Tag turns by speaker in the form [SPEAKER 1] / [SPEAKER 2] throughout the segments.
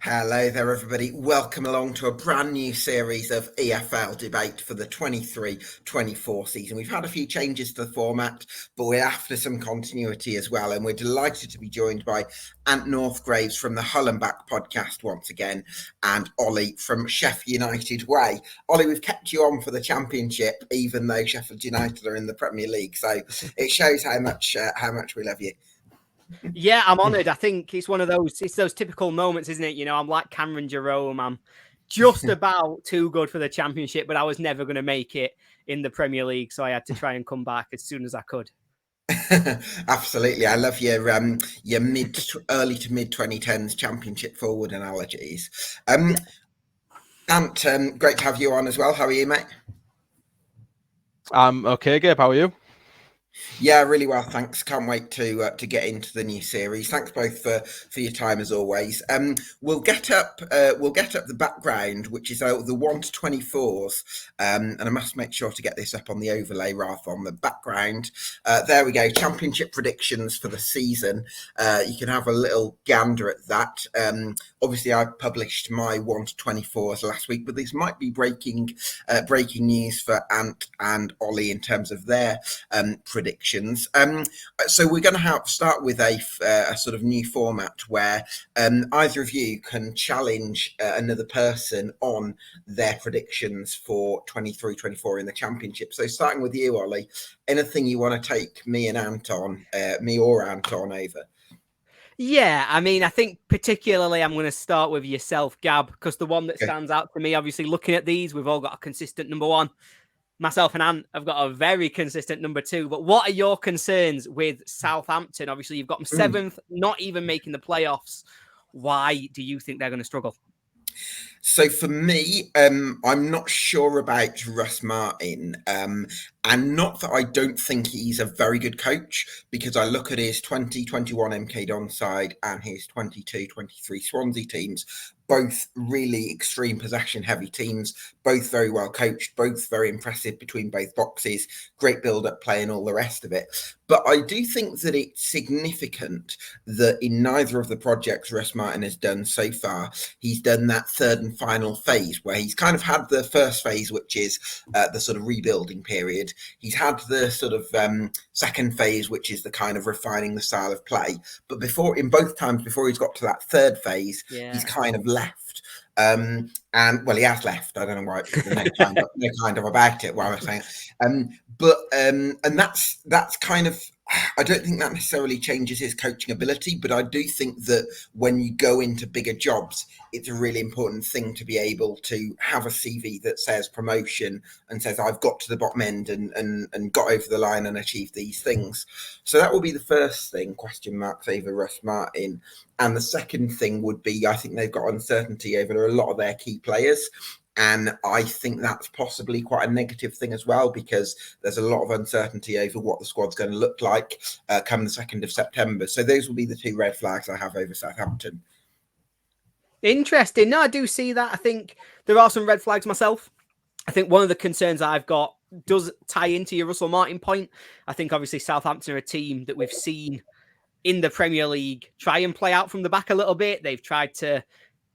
[SPEAKER 1] Hello there, everybody. Welcome along to a brand new series of EFL debate for the 23-24 season. We've had a few changes to the format, but we're after some continuity as well. And we're delighted to be joined by Ant Northgraves from the Hull and Back podcast once again, and Ollie from Sheff United Way. Ollie, we've kept you on for the Championship, even though Sheffield United are in the Premier League. So it shows how much we love you.
[SPEAKER 2] Yeah, I'm honoured. I think it's one of those typical moments, isn't it? You know, I'm like Cameron Jerome. I'm just about too good for the Championship, but I was never going to make it in the Premier League, so I had to try and come back as soon as I could.
[SPEAKER 1] Absolutely, I love your early to mid 2010s Championship forward analogies. Ant, great to have you on as well. How are you, mate?
[SPEAKER 3] I'm okay, Gabe. How are you?
[SPEAKER 1] Yeah, really well, thanks. Can't wait to get into the new series. Thanks both for your time as always. We'll get up the background, which is the 1 to 24s, and I must make sure to get this up on the overlay rather than the background. There we go. Championship predictions for the season. You can have a little gander at that. Obviously, I published my 1 to 24s last week, but this might be breaking news for Ant and Ollie in terms of their predictions. So we're going to start with a sort of new format where either of you can challenge another person on their predictions for 23-24 in the Championship. So starting with you, Ollie, anything you want to take me or Ant on over?
[SPEAKER 2] Yeah, I mean, I think particularly I'm going to start with yourself, Gab, because the one that stands out to me, obviously looking at these, we've all got a consistent number one. Myself and Ant have got a very consistent number two. But what are your concerns with Southampton? Obviously, you've got them seventh, not even making the playoffs. Why do you think they're going to struggle?
[SPEAKER 1] So for me, I'm not sure about Russ Martin, and not that I don't think he's a very good coach, because I look at his 2021 MK Don side and his 22-23 Swansea teams, both really extreme possession heavy teams, both very well coached, both very impressive between both boxes, great build-up play and all the rest of it. But I do think that it's significant that in neither of the projects Russ Martin has done so far, he's done that third and final phase, where he's kind of had the first phase, which is the sort of rebuilding period. He's had the sort of second phase, which is the kind of refining the style of play. But in both times before he's got to that third phase, he's kind of left. And well, he has left. I don't know why. No kind of about it. What I was saying, and that's kind of. I don't think that necessarily changes his coaching ability, but I do think that when you go into bigger jobs, it's a really important thing to be able to have a CV that says promotion and says I've got to the bottom end and got over the line and achieved these things. So that will be the first thing, question marks over Russ Martin. And the second thing would be, I think they've got uncertainty over a lot of their key players. And I think that's possibly quite a negative thing as well, because there's a lot of uncertainty over what the squad's going to look like come the 2nd of September. So those will be the two red flags I have over Southampton.
[SPEAKER 2] Interesting. No, I do see that. I think there are some red flags myself. I think one of the concerns I've got does tie into your Russell Martin point. I think obviously Southampton are a team that we've seen in the Premier League try and play out from the back a little bit. They've tried to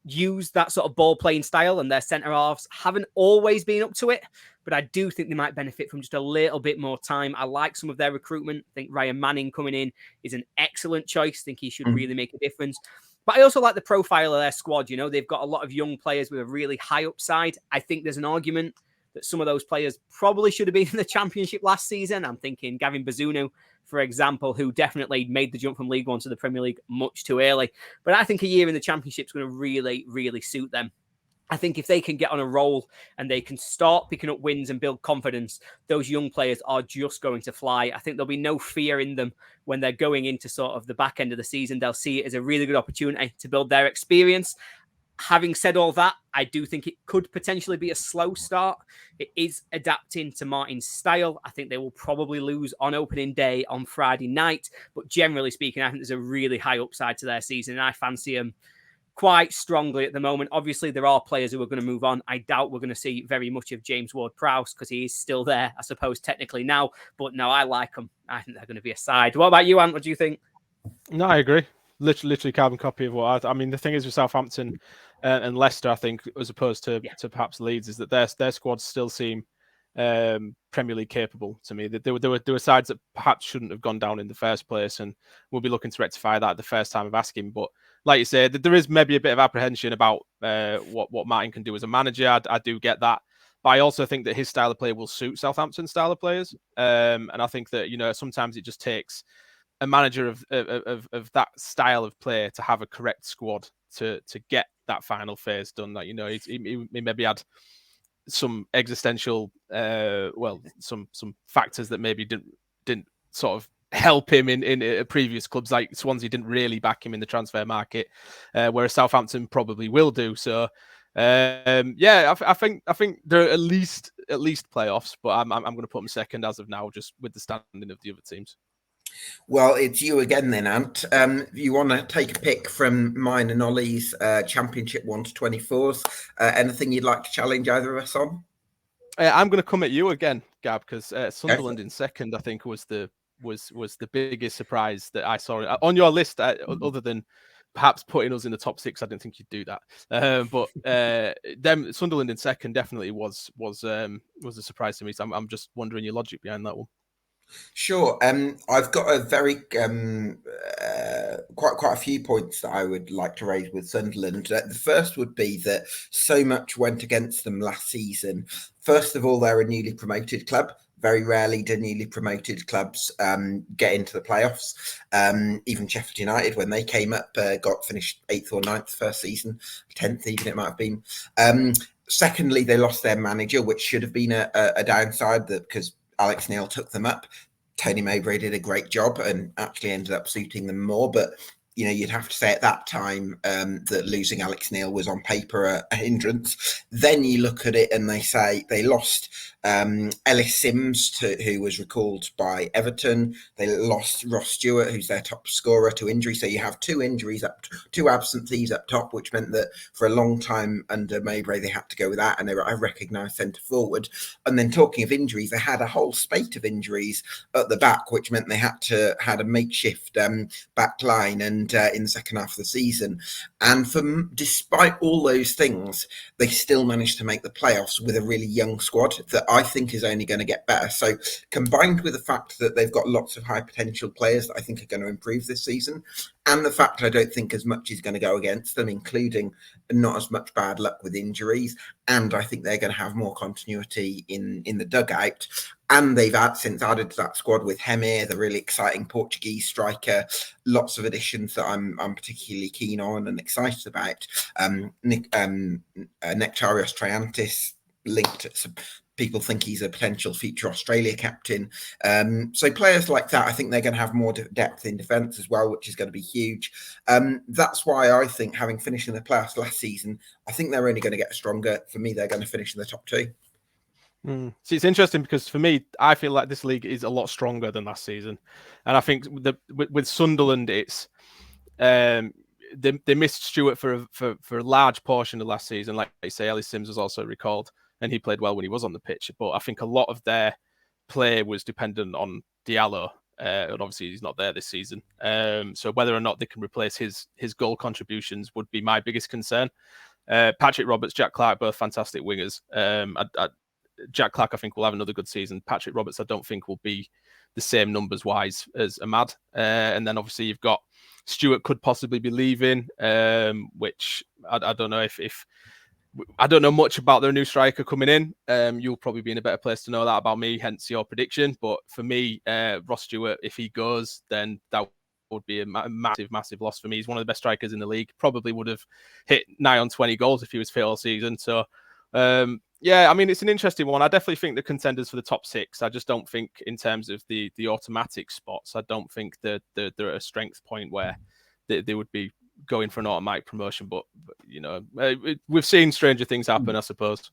[SPEAKER 2] use that sort of ball playing style, and their centre halves haven't always been up to it. But I do think they might benefit from just a little bit more time. I like some of their recruitment. I think Ryan Manning coming in is an excellent choice. I think he should really make a difference. But I also like the profile of their squad. You know, they've got a lot of young players with a really high upside. I think there's an argument that some of those players probably should have been in the Championship last season. I'm thinking Gavin Bazunu, for example, who definitely made the jump from League One to the Premier League much too early. But I think a year in the Championship is going to really, really suit them. I think if they can get on a roll and they can start picking up wins and build confidence, those young players are just going to fly. I think there'll be no fear in them when they're going into sort of the back end of the season. They'll see it as a really good opportunity to build their experience. Having said all that, I do think it could potentially be a slow start. It is adapting to Martin's style. I think they will probably lose on opening day on Friday night. But generally speaking, I think there's a really high upside to their season. And I fancy them quite strongly at the moment. Obviously, there are players who are going to move on. I doubt we're going to see very much of James Ward-Prowse because he is still there, I suppose, technically now. But no, I like them. I think they're going to be a side. What about you, Ant? What do you think?
[SPEAKER 3] No, I agree. literally carbon copy of what I mean. The thing is with Southampton and Leicester, I think, as opposed to perhaps Leeds, is that their squads still seem Premier League capable to me. That there were sides that perhaps shouldn't have gone down in the first place, and we'll be looking to rectify that at the first time of asking. But like you say, there is maybe a bit of apprehension about what Martin can do as a manager. I do get that. But I also think that his style of play will suit Southampton's style of players. And I think that, sometimes it just takes a manager of that style of play to have a correct squad to get that final phase done. Like, he maybe had some existential, some factors that maybe didn't sort of help him in previous clubs. Like Swansea didn't really back him in the transfer market, whereas Southampton probably will do. So I think they're at least playoffs, but I'm going to put them second as of now, just with the standing of the other teams.
[SPEAKER 1] Well, it's you again then, Ant. You want to take a pick from mine and Ollie's Championship 1 to 24s? Anything you'd like to challenge either of us on?
[SPEAKER 3] I'm going to come at you again, Gab, because Sunderland in second, I think, was the biggest surprise that I saw on your list. Other than perhaps putting us in the top 6, I didn't think you'd do that. But Sunderland in second definitely was a surprise to me. So I'm just wondering your logic behind that one.
[SPEAKER 1] Sure. I've got a very quite a few points that I would like to raise with Sunderland. The first would be that so much went against them last season. First of all, they're a newly promoted club. Very rarely do newly promoted clubs get into the playoffs. Even Sheff United, when they came up, got finished 8th or 9th first season, 10th even it might have been. Secondly, they lost their manager, which should have been a downside because Alex Neil took them up. Tony Mowbray did a great job and actually ended up suiting them more. But, you'd have to say at that time that losing Alex Neil was on paper a hindrance. Then you look at it and they say they lost Ellis Sims, who was recalled by Everton. They lost Ross Stewart, who's their top scorer, to injury. So you have two absentees up top, which meant that for a long time under Mowbray, they had to go with that. And they were a recognised centre forward. And then talking of injuries, they had a whole spate of injuries at the back, which meant they had a makeshift back line and in the second half of the season. And despite all those things, they still managed to make the playoffs with a really young squad that I think is only going to get better. So combined with the fact that they've got lots of high potential players that I think are going to improve this season, and the fact I don't think as much is going to go against them, including not as much bad luck with injuries, and I think they're going to have more continuity in the dugout. And they've since added to that squad with Hemir, the really exciting Portuguese striker. Lots of additions that I'm particularly keen on and excited about. Nectarios Triantis linked. People think he's a potential future Australia captain. So players like that, I think they're going to have more depth in defence as well, which is going to be huge. That's why I think, having finished in the playoffs last season, I think they're only going to get stronger. For me, they're going to finish in the top 2.
[SPEAKER 3] See, it's interesting because for me, I feel like this league is a lot stronger than last season, and I think with Sunderland, it's they missed Stewart for a large portion of last season. Like I say, Ellis Sims was also recalled, and he played well when he was on the pitch. But I think a lot of their play was dependent on Diallo, and obviously he's not there this season. So whether or not they can replace his goal contributions would be my biggest concern. Patrick Roberts, Jack Clark, both fantastic wingers. Jack Clark, I think, will have another good season. Patrick Roberts, I don't think will be the same numbers wise as Ahmad. And then obviously you've got Stewart could possibly be leaving, which I don't know if I don't know much about their new striker coming in. You'll probably be in a better place to know that about me, hence your prediction. But for me, Ross Stewart, if he goes, then that would be a massive loss for me. He's one of the best strikers in the league. Probably would have hit nigh on 20 goals if he was fit all season. So yeah, I mean, it's an interesting one. I definitely think the contenders for the top 6. I just don't think in terms of the automatic spots, I don't think that they're at a strength point where they would be going for an automatic promotion. But we've seen stranger things happen, I suppose.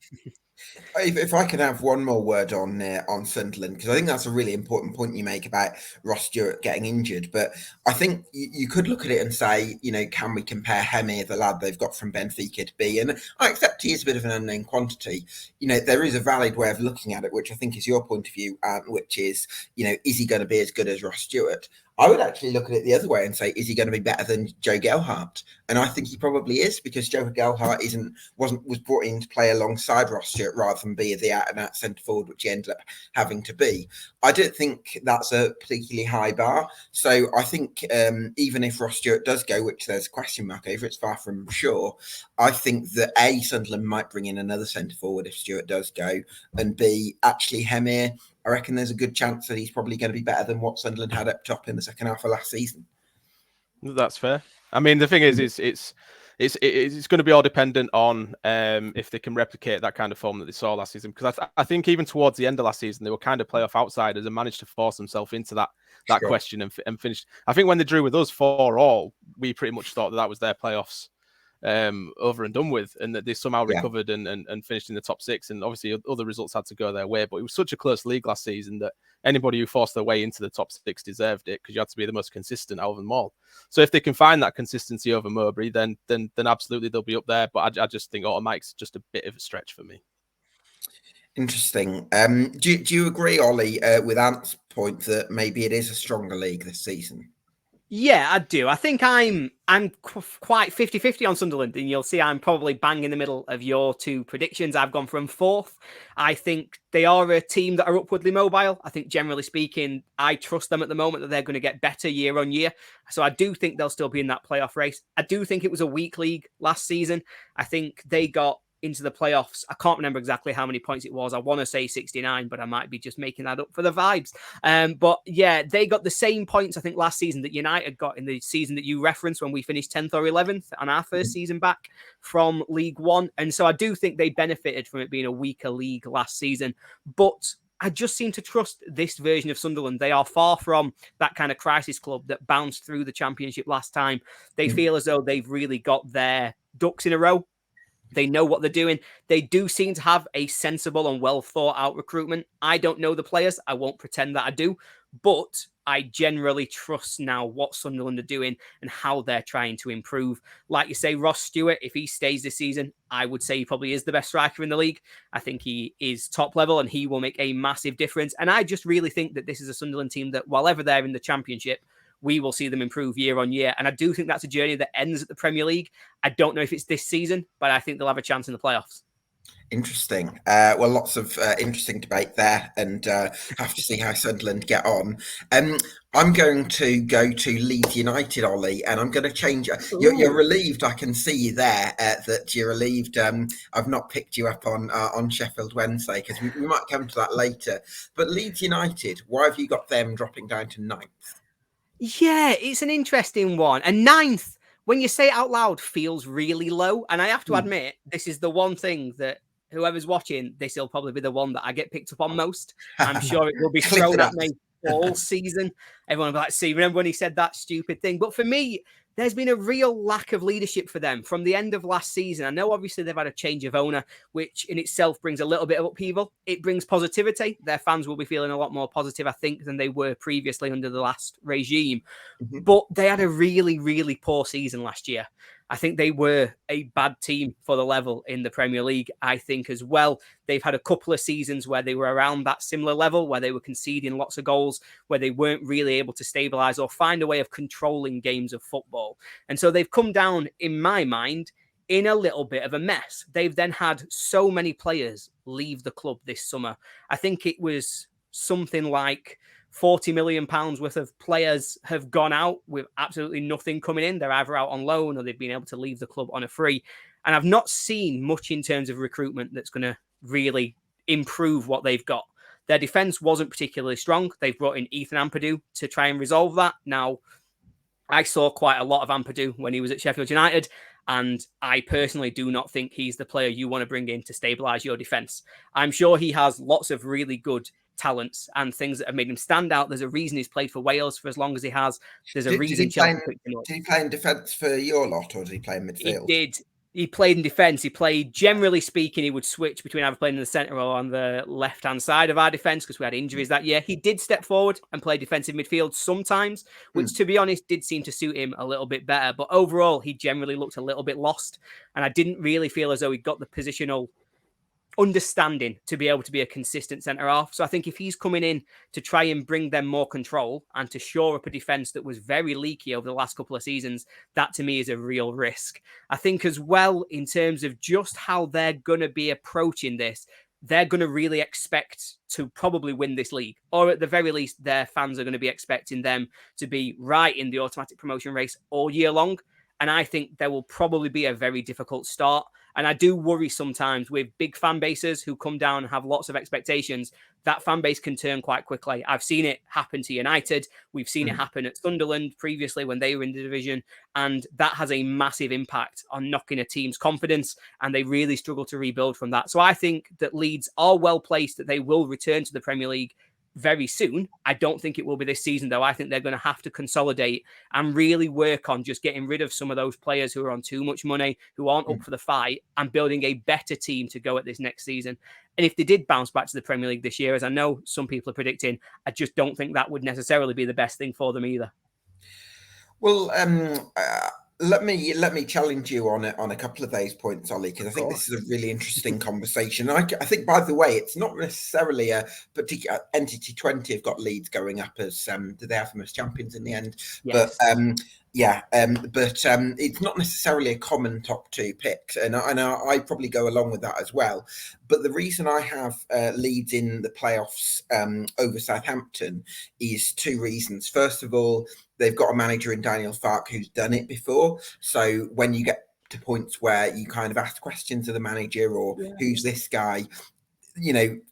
[SPEAKER 1] If I could have one more word on Sunderland, because I think that's a really important point you make about Ross Stewart getting injured. But I think you could look at it and say, can we compare Hemir, the lad they've got from Benfica, to be? And I accept he is a bit of an unknown quantity. There is a valid way of looking at it, which I think is your point of view, which is, is he going to be as good as Ross Stewart? I would actually look at it the other way and say, is he going to be better than Joe Gelhardt? And I think he probably is, because Joe Gelhardt was brought in to play alongside Ross Stewart rather than be the out and out centre forward, which he ended up having to be. I don't think that's a particularly high bar. So I think even if Ross Stewart does go, which there's a question mark over, it's far from sure. I think that A, Sunderland might bring in another centre forward if Stewart does go, and B, actually Hemir, I reckon there's a good chance that he's probably going to be better than what Sunderland had up top in the second half of last season.
[SPEAKER 3] That's fair. I mean, the thing is it's going to be all dependent on if they can replicate that kind of form that they saw last season. Because I think even towards the end of last season, they were kind of playoff outsiders and managed to force themselves into that
[SPEAKER 1] Sure.
[SPEAKER 3] question and finished. I think when they drew with us 4-4, we pretty much thought that was their playoffs over and done with, and that they somehow recovered and finished in the top 6. And obviously other results had to go their way, but it was such a close league last season that anybody who forced their way into the top 6 deserved it, because you had to be the most consistent out of them all. So if they can find that consistency over Mowbray, then absolutely they'll be up there. But I just think automatic's just a bit of a stretch for me.
[SPEAKER 1] Interesting. Do you agree, Ollie, with Ant's point that maybe it is a stronger league this season?
[SPEAKER 2] Yeah, I do. I think I'm quite 50-50 on Sunderland, and you'll see I'm probably bang in the middle of your two predictions. I've gone from 4th. I think they are a team that are upwardly mobile. I think, generally speaking, I trust them at the moment that they're going to get better year on year. So I do think they'll still be in that playoff race. I do think it was a weak league last season. I think they got into the playoffs. I can't remember exactly how many points it was. I want to say 69, but I might be just making that up for the vibes. But yeah, they got the same points, I think, last season that United got in the season that you referenced when we finished 10th or 11th on our first season back from League One. And so I do think they benefited from it being a weaker league last season. But I just seem to trust this version of Sunderland. They are far from that kind of crisis club that bounced through the Championship last time. They feel as though they've really got their ducks in a row. They know what they're doing. They do seem to have a sensible and well thought out recruitment. I don't know the players. I won't pretend that I do, but I generally trust now what Sunderland are doing and how they're trying to improve. Like you say, Ross Stewart, if he stays this season, I would say he probably is the best striker in the league. I think he is top level and he will make a massive difference. And I just really think that this is a Sunderland team that, while ever they're in the Championship, we will see them improve year on year. And I do think that's a journey that ends at the Premier League. I don't know if it's this season, but I think they'll have a chance in the playoffs.
[SPEAKER 1] Interesting. Well, lots of interesting debate there, and have to see how Sunderland get on. I'm going to go to Leeds United, Ollie, and I'm going to change. You're relieved. I can see you there. That you're relieved. I've not picked you up on Sheffield Wednesday, because we might come to that later. But Leeds United, why have you got them dropping down to 9th?
[SPEAKER 2] Yeah, it's an interesting one. And 9th, when you say it out loud, feels really low. And I have to admit, this is the one thing that whoever's watching, this will probably be the one that I get picked up on most. I'm sure it will be thrown at me all season. Everyone will be like, see, remember when he said that stupid thing? But for me, there's been a real lack of leadership for them from the end of last season. I know obviously they've had a change of owner, which in itself brings a little bit of upheaval. It brings positivity. Their fans will be feeling a lot more positive, I think, than they were previously under the last regime. But they had a really, really poor season last year. I think they were a bad team for the level in the Premier League, I think, as well. They've had a couple of seasons where they were around that similar level, where they were conceding lots of goals, where they weren't really able to stabilise or find a way of controlling games of football. And so they've come down, in my mind, in a little bit of a mess. They've then had so many players leave the club this summer. I think it was something like £40 million worth of players have gone out with absolutely nothing coming in. They're either out on loan or they've been able to leave the club on a free. And I've not seen much in terms of recruitment that's going to really improve what they've got. Their defence wasn't particularly strong. They've brought in Ethan Ampadu to try and resolve that. Now, I saw quite a lot of Ampadu when he was at Sheffield United, and I personally do not think he's the player you want to bring in to stabilise your defence. I'm sure he has lots of really good talents and things that have made him stand out. There's a reason he's played for Wales for as long as he has. There's a reason Chelsea picked him up.
[SPEAKER 1] Did he play in defence for your lot, or did he play in midfield?
[SPEAKER 2] He did. He played in defence. He played, generally speaking, he would switch between either playing in the centre or on the left-hand side of our defence because we had injuries that year. He did step forward and play defensive midfield sometimes, which, to be honest, did seem to suit him a little bit better. But overall, he generally looked a little bit lost. And I didn't really feel as though he got the positional understanding to be able to be a consistent centre half. So I think if he's coming in to try and bring them more control and to shore up a defence that was very leaky over the last couple of seasons, that to me is a real risk. I think as well, in terms of just how they're going to be approaching this, they're going to really expect to probably win this league, or at the very least, their fans are going to be expecting them to be right in the automatic promotion race all year long. And I think there will probably be a very difficult start. And I do worry sometimes with big fan bases who come down and have lots of expectations, that fan base can turn quite quickly. I've seen it happen to United. We've seen it happen at Sunderland previously when they were in the division. And that has a massive impact on knocking a team's confidence. And they really struggle to rebuild from that. So I think that Leeds are well placed, that they will return to the Premier League very soon. I don't think it will be this season, though. I think they're going to have to consolidate and really work on just getting rid of some of those players who are on too much money, who aren't up for the fight, and building a better team to go at this next season. And if they did bounce back to the Premier League this year, as I know some people are predicting, I just don't think that would necessarily be the best thing for them either.
[SPEAKER 1] Well, let me challenge you on a couple of those points, Ollie, because I think this is a really interesting conversation. I think, by the way, it's not necessarily a particular Entity 20 have got Leeds going up as did they have them as champions in the end?
[SPEAKER 2] Yes.
[SPEAKER 1] But it's not necessarily a common top two pick, and I probably go along with that as well. But the reason I have Leeds in the playoffs over Southampton is two reasons. First of all, they've got a manager in Daniel Farke who's done it before. So when you get to points where you kind of ask questions of the manager or who's this guy,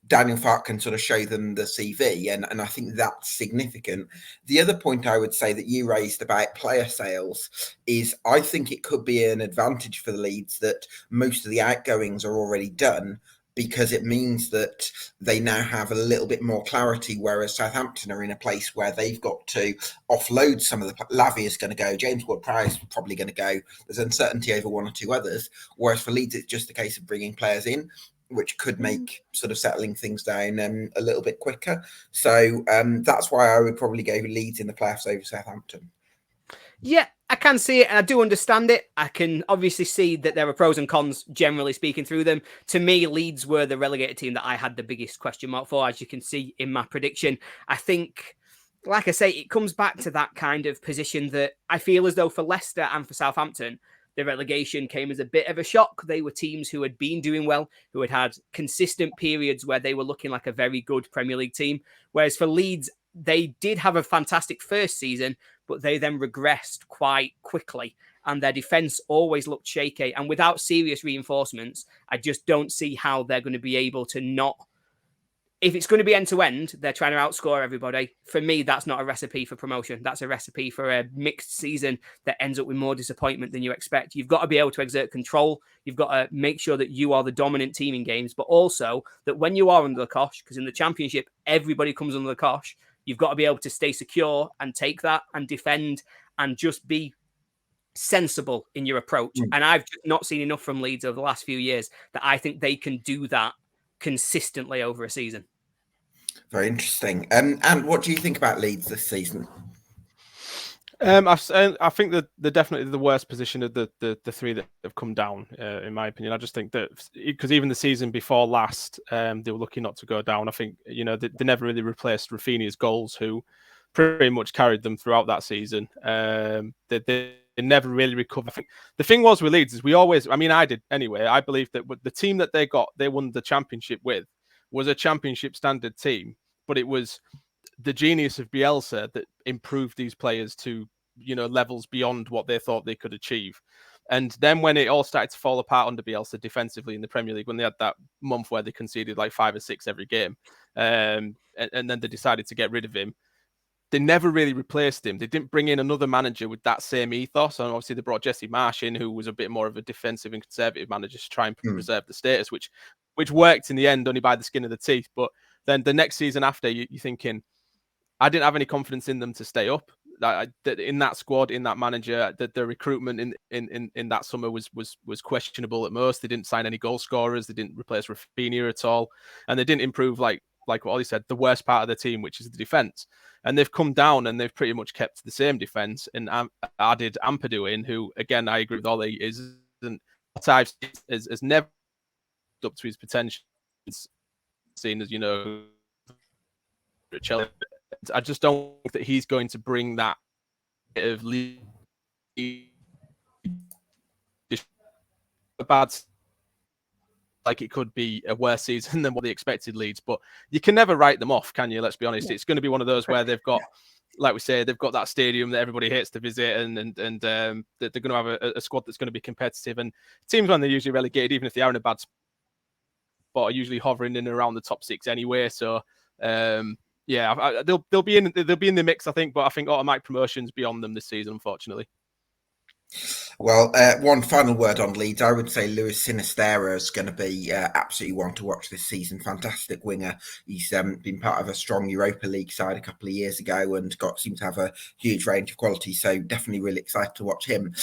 [SPEAKER 1] Daniel Farke can sort of show them the CV, and I think that's significant. The other point I would say that you raised about player sales is I think it could be an advantage for the Leeds that most of the outgoings are already done, because it means that they now have a little bit more clarity, whereas Southampton are in a place where they've got to offload some of the... Lavia is going to go, James Ward-Prowse is probably going to go, there's uncertainty over one or two others, whereas for Leeds it's just a case of bringing players in, which could make sort of settling things down a little bit quicker. So that's why I would probably go Leeds in the playoffs over Southampton.
[SPEAKER 2] Yeah, I can see it, and I do understand it. I can obviously see that there are pros and cons, generally speaking, through them. To me, Leeds were the relegated team that I had the biggest question mark for, as you can see in my prediction. I think, like I say, it comes back to that kind of position that I feel as though for Leicester and for Southampton, the relegation came as a bit of a shock. They were teams who had been doing well, who had consistent periods where they were looking like a very good Premier League team. Whereas for Leeds, they did have a fantastic first season, but they then regressed quite quickly. And their defence always looked shaky. And without serious reinforcements, I just don't see how they're going to be able to not... If it's going to be end-to-end, they're trying to outscore everybody. For me, that's not a recipe for promotion. That's a recipe for a mixed season that ends up with more disappointment than you expect. You've got to be able to exert control. You've got to make sure that you are the dominant team in games, but also that when you are under the cosh, because in the Championship, everybody comes under the cosh, you've got to be able to stay secure and take that and defend and just be sensible in your approach. And I've just not seen enough from Leeds over the last few years that I think they can do that consistently over a season.
[SPEAKER 1] Very interesting. And what do you think about Leeds this season?
[SPEAKER 3] I think that they're definitely the worst position of the three that have come down, in my opinion. I just think that because even the season before last, they were lucky not to go down. I think, they never really replaced Rafinha's goals, who pretty much carried them throughout that season. They never really recovered. I think the thing was with Leeds is I did anyway, I believe that the team that they won the Championship with was a Championship standard team, but it was the genius of Bielsa that improved these players to, levels beyond what they thought they could achieve. And then when it all started to fall apart under Bielsa defensively in the Premier League, when they had that month where they conceded like 5 or 6 every game, and then they decided to get rid of him, they never really replaced him. They didn't bring in another manager with that same ethos. And obviously they brought Jesse Marsh in, who was a bit more of a defensive and conservative manager to try and preserve the status, which worked in the end only by the skin of the teeth. But then the next season after, you're thinking, I didn't have any confidence in them to stay up. In that squad, in that manager, that the recruitment in that summer was questionable at most. They didn't sign any goal scorers. They didn't replace Rafinha at all, and they didn't improve like what Ollie said, the worst part of the team, which is the defense. And they've come down and they've pretty much kept the same defense and added Ampadu in, who again I agree with Ollie is never up to his potential. seen as, Chelsea. I just don't think that he's going to bring that bit of a bad, like it could be a worse season than what they expected Leeds, but you can never write them off, can you? Let's be honest. It's going to be one of those where they've got, like we say, they've got that stadium that everybody hates to visit, and they're going to have a squad that's going to be competitive. And teams, when they're usually relegated, even if they are in a bad spot, are usually hovering in and around the top 6 anyway. So they'll be in the mix, I think. But I think automatic promotions beyond them this season, unfortunately.
[SPEAKER 1] Well, one final word on Leeds. I would say Luis Sinisterra is going to be absolutely one to watch this season. Fantastic winger. He's been part of a strong Europa League side a couple of years ago and seemed to have a huge range of quality. So definitely really excited to watch him.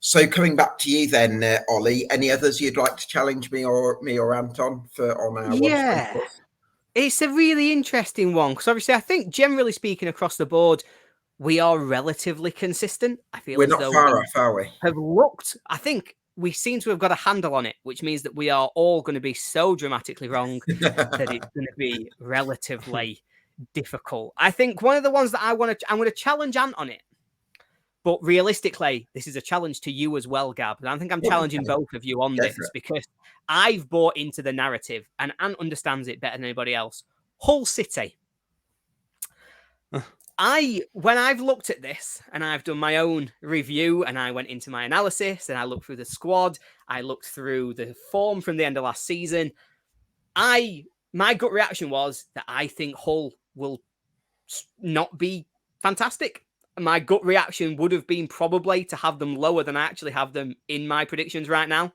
[SPEAKER 1] So coming back to you then, Ollie, any others you'd like to challenge me or Anton on our
[SPEAKER 2] Yeah, it's a really interesting one because obviously I think generally speaking across the board, we are relatively consistent. I feel
[SPEAKER 1] we're
[SPEAKER 2] as
[SPEAKER 1] not
[SPEAKER 2] though
[SPEAKER 1] far
[SPEAKER 2] we
[SPEAKER 1] off, are we?
[SPEAKER 2] have looked. I think we seem to have got a handle on it, which means that we are all going to be so dramatically wrong that it's going to be relatively difficult. I think one of the ones that I'm going to challenge Ant on it. But realistically, this is a challenge to you as well, Gab. And I think I'm challenging both of you on this because I've bought into the narrative and Ant understands it better than anybody else. Hull City. When I've looked at this and I've done my own review and I went into my analysis and I looked through the squad, I looked through the form from the end of last season, my gut reaction was that I think Hull will not be fantastic. My gut reaction would have been probably to have them lower than I actually have them in my predictions right now.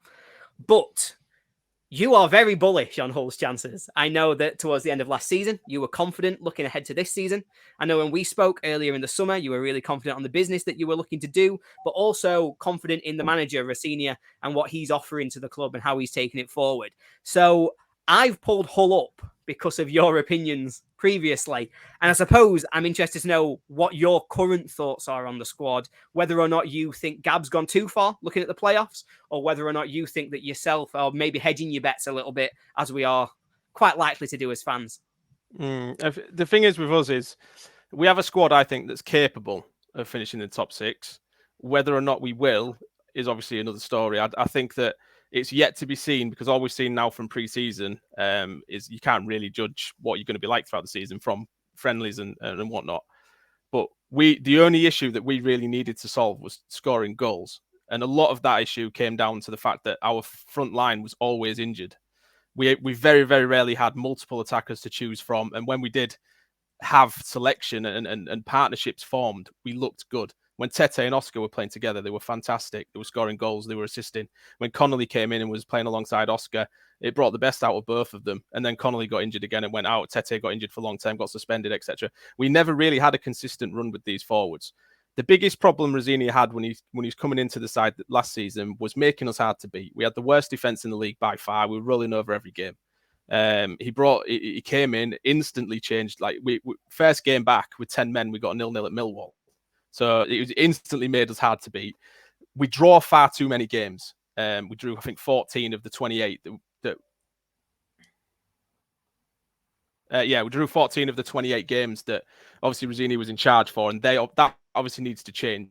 [SPEAKER 2] But you are very bullish on Hull's chances. I know that towards the end of last season, you were confident looking ahead to this season. I know when we spoke earlier in the summer, you were really confident on the business that you were looking to do, but also confident in the manager, Rosenior, and what he's offering to the club and how he's taking it forward. So I've pulled Hull up because of your opinions previously. And I suppose I'm interested to know what your current thoughts are on the squad, whether or not you think Gab's gone too far looking at the playoffs, or whether or not you think that yourself are maybe hedging your bets a little bit, as we are quite likely to do as fans.
[SPEAKER 3] The thing is with us is we have a squad, I think, that's capable of finishing in the top 6. Whether or not we will is obviously another story. I think that it's yet to be seen because all we've seen now from pre-season is you can't really judge what you're going to be like throughout the season from friendlies and whatnot. But the only issue that we really needed to solve was scoring goals. And a lot of that issue came down to the fact that our front line was always injured. We very, very rarely had multiple attackers to choose from. And when we did have selection and partnerships formed, we looked good. When Tete and Oscar were playing together, they were fantastic. They were scoring goals. They were assisting. When Connolly came in and was playing alongside Oscar, it brought the best out of both of them. And then Connolly got injured again and went out. Tete got injured for a long time, got suspended, etc. We never really had a consistent run with these forwards. The biggest problem Rosenior had when he's coming into the side last season was making us hard to beat. We had the worst defense in the league by far. We were rolling over every game. He came in, instantly changed. Like we first game back with 10 men, we got a 0-0 at Millwall. So it was instantly made us hard to beat. We draw far too many games. We drew, I think, 14 of the 28 we drew 14 of the 28 games that obviously Rosenior was in charge for, and that obviously needs to change.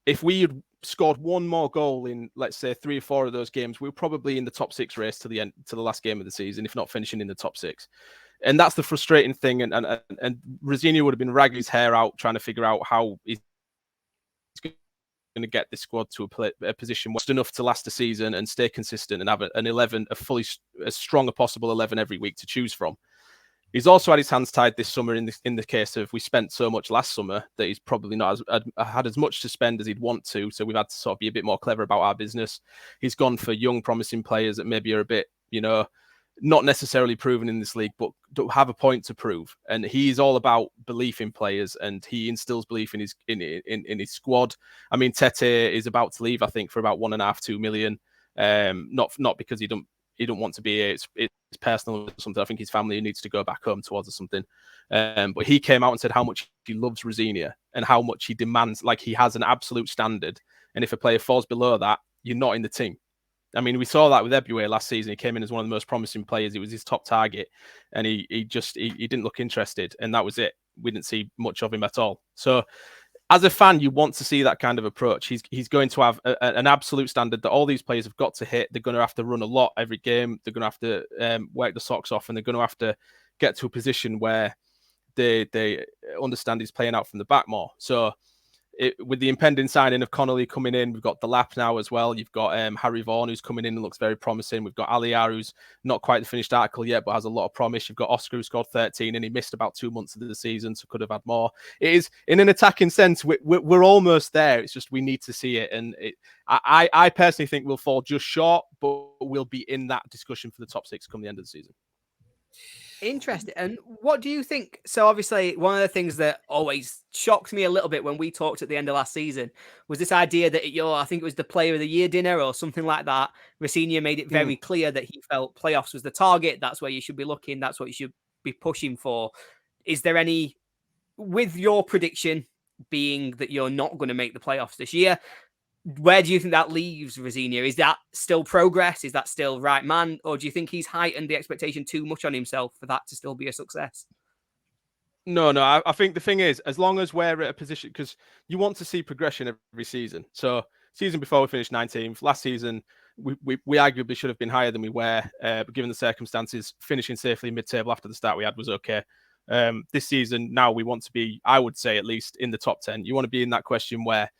[SPEAKER 3] If we had scored one more goal in, let's say, 3 or 4 of those games, we were probably in the top 6 race to the last game of the season, if not finishing in the top 6. And that's the frustrating thing. And Rosenior would have been ragging his hair out trying to figure out how he's going to get this squad to a position just enough to last a season and stay consistent and have an 11, as strong a possible 11 every week to choose from. He's also had his hands tied this summer in the case of we spent so much last summer that he's probably not had as much to spend as he'd want to. So we've had to sort of be a bit more clever about our business. He's gone for young, promising players that maybe are a bit, not necessarily proven in this league, but don't have a point to prove. And he's all about belief in players, and he instills belief in his squad. I mean, Tete is about to leave, I think, for about 1.5-2 million. Not because he don't want to be here. It's personal or something. I think his family needs to go back home towards or something. But he came out and said how much he loves Rosenior and how much he demands, like he has an absolute standard. And if a player falls below that, you're not in the team. I mean, we saw that with Eboué last season. He came in as one of the most promising players. It was his top target, and he didn't look interested, and that was it. We didn't see much of him at all. So, as a fan, you want to see that kind of approach. He's going to have an absolute standard that all these players have got to hit. They're going to have to run a lot every game. They're going to have to work the socks off, and they're going to have to get to a position where they understand he's playing out from the back more. So with the impending signing of Connolly coming in, we've got Delap now as well. You've got Harry Vaughan, who's coming in and looks very promising. We've got Aliar, who's not quite the finished article yet, but has a lot of promise. You've got Oscar, who scored 13, and he missed about 2 months of the season, so could have had more. It is, in an attacking sense, we're almost there. It's just we need to see it. And I personally think we'll fall just short, but we'll be in that discussion for the top 6 come the end of the season.
[SPEAKER 2] Interesting. And what do you think? So obviously, one of the things that always shocked me a little bit when we talked at the end of last season was this idea that I think it was the Player of the Year dinner or something like that. Rosenior made it very clear that he felt playoffs was the target. That's where you should be looking. That's what you should be pushing for. Is there any, with your prediction being that you're not going to make the playoffs this year, where do you think that leaves Rosenior? Is that still progress? Is that still right man? Or do you think he's heightened the expectation too much on himself for that to still be a success?
[SPEAKER 3] No. I think the thing is, as long as we're at a position, because you want to see progression every season. So season before we finished 19th. Last season, we arguably should have been higher than we were, but given the circumstances, finishing safely mid-table after the start we had was okay. This season, now we want to be, I would say, at least in the top 10. You want to be in that question where,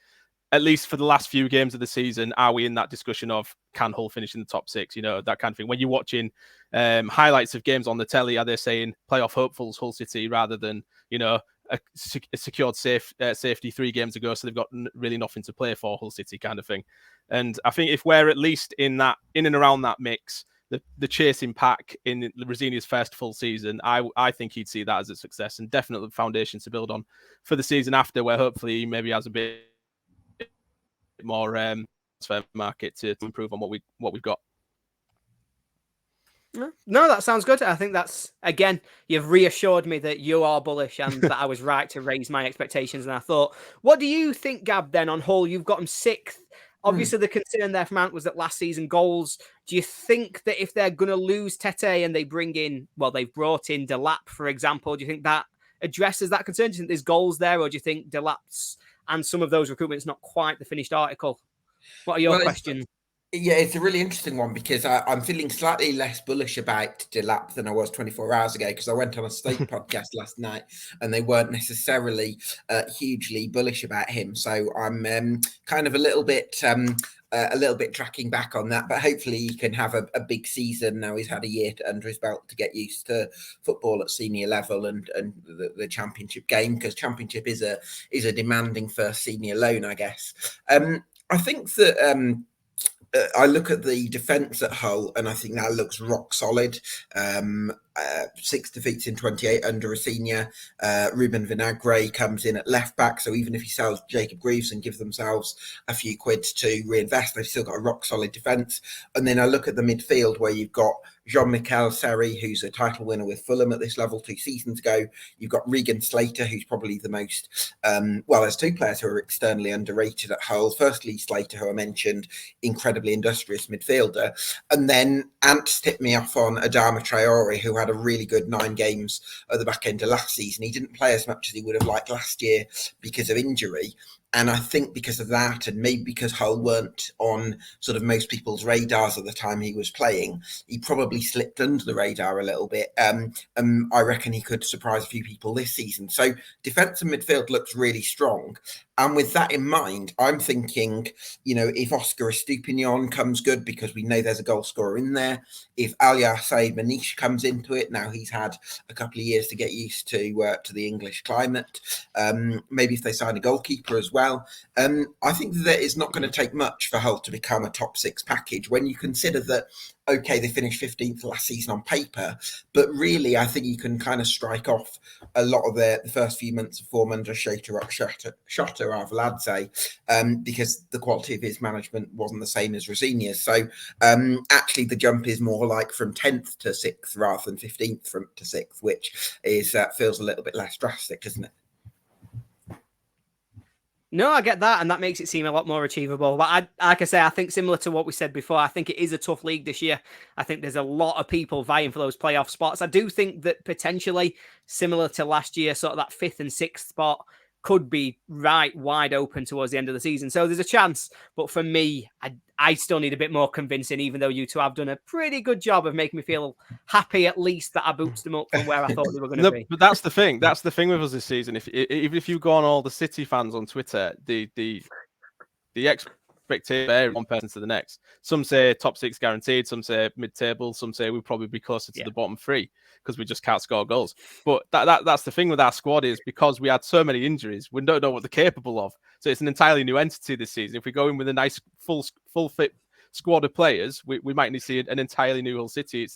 [SPEAKER 3] at least for the last few games of the season, are we in that discussion of can Hull finish in the top 6? You know, that kind of thing. When you're watching highlights of games on the telly, are they saying playoff hopefuls Hull City rather than, you know, a secured safety 3 games ago, so they've got really nothing to play for, Hull City kind of thing. And I think if we're at least in and around that mix, the chasing pack in Rosenior's first full season, I think he'd see that as a success and definitely the foundation to build on for the season after, where hopefully he maybe has a bit more transfer market to improve on what we've got.
[SPEAKER 2] No, that sounds good. I think that's, again, you've reassured me that you are bullish and that I was right to raise my expectations. And I thought, what do you think, Gab, then on Hull? You've got them 6th. Obviously, the concern there from Ant was that last season goals. Do you think that if they're going to lose Tete and they bring in, well, they've brought in Delap, for example, do you think that addresses that concern? Do you think there's goals there, or do you think Delap's and some of those recruitments not quite the finished article? What are your questions?
[SPEAKER 1] It's a really interesting one because I'm feeling slightly less bullish about Delap than I was 24 hours ago, because I went on a State podcast last night and they weren't necessarily hugely bullish about him. So I'm kind of a little bit tracking back on that, but hopefully he can have a big season. Now he's had a year under his belt to get used to football at senior level and the championship game, because championship is a demanding first senior loan, I guess. I think that I look at the defence at Hull and I think that looks rock solid. 6 defeats in 28 under a senior. Ruben Vinagre comes in at left back, so even if he sells Jacob Greaves and give themselves a few quid to reinvest, they've still got a rock solid defence. And then I look at the midfield where you've got Jean-Michel Seri, who's a title winner with Fulham at this level 2 seasons ago. You've got Regan Slater, who's probably the most, there's 2 players who are externally underrated at Hull. Firstly, Slater, who I mentioned, incredibly industrious midfielder. And then Ant tipped me off on Adama Traore, who had a really good 9 games at the back end of last season. He didn't play as much as he would have liked last year because of injury. And I think because of that, and maybe because Hull weren't on sort of most people's radars at the time he was playing, he probably slipped under the radar a little bit. I reckon he could surprise a few people this season. So defence and midfield looks really strong. And with that in mind, I'm thinking, if Oscar Estupinian comes good, because we know there's a goal scorer in there, if Aliar Said Manish comes into it, now he's had a couple of years to get used to the English climate, maybe if they sign a goalkeeper as well, I think that it's not going to take much for Hull to become a top 6 package when you consider that, okay, they finished 15th last season on paper, but really I think you can kind of strike off a lot of the first few months of form under Shotter Arveladze, because the quality of his management wasn't the same as Rosenior's. So actually the jump is more like from 10th to 6th rather than 15th to 6th, which is feels a little bit less drastic, doesn't it?
[SPEAKER 2] No, I get that, and that makes it seem a lot more achievable. But like I say, I think similar to what we said before, I think it is a tough league this year. I think there's a lot of people vying for those playoff spots. I do think that potentially similar to last year, sort of that 5th and 6th spot could be right wide open towards the end of the season. So there's a chance. But for me, I still need a bit more convincing, even though you two have done a pretty good job of making me feel happy, at least that I booped them up from where I thought they were going to be.
[SPEAKER 3] But that's the thing. That's the thing with us this season. Even if you go on all the City fans on Twitter, the expectation vary one person to the next. Some say top 6 guaranteed, some say mid-table, some say we'll probably be closer to the bottom 3 because we just can't score goals. But that's the thing with our squad is because we had so many injuries, we don't know what they're capable of. So it's an entirely new entity this season. If we go in with a nice full fit squad of players, we might need to see an entirely new Hull City.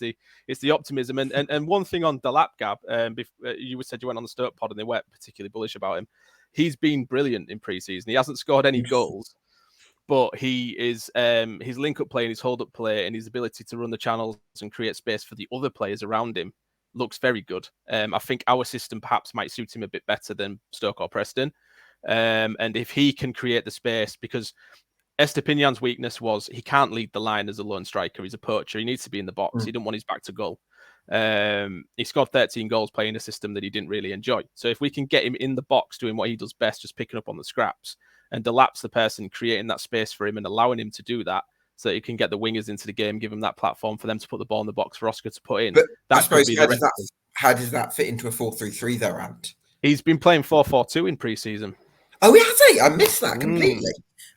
[SPEAKER 3] It's the optimism. And one thing on Delap, Gab, you said you went on the Stoke pod and they weren't particularly bullish about him. He's been brilliant in pre-season. He hasn't scored any goals, but he is his link-up play and his hold-up play and his ability to run the channels and create space for the other players around him looks very good. I think our system perhaps might suit him a bit better than Stoke or Preston. And if he can create the space, because Estepinian's weakness was he can't lead the line as a lone striker. He's a poacher. He needs to be in the box. He didn't want his back to goal. He scored 13 goals playing a system that he didn't really enjoy. So if we can get him in the box doing what he does best, just picking up on the scraps, and Delap's the person creating that space for him and allowing him to do that so that he can get the wingers into the game, give him that platform for them to put the ball in the box for Oscar to put in.
[SPEAKER 1] But I suppose how does that fit into a 4-3-3 though, Ant?
[SPEAKER 3] He's been playing 4-4-2 in pre-season.
[SPEAKER 1] Oh, has he? I missed that completely.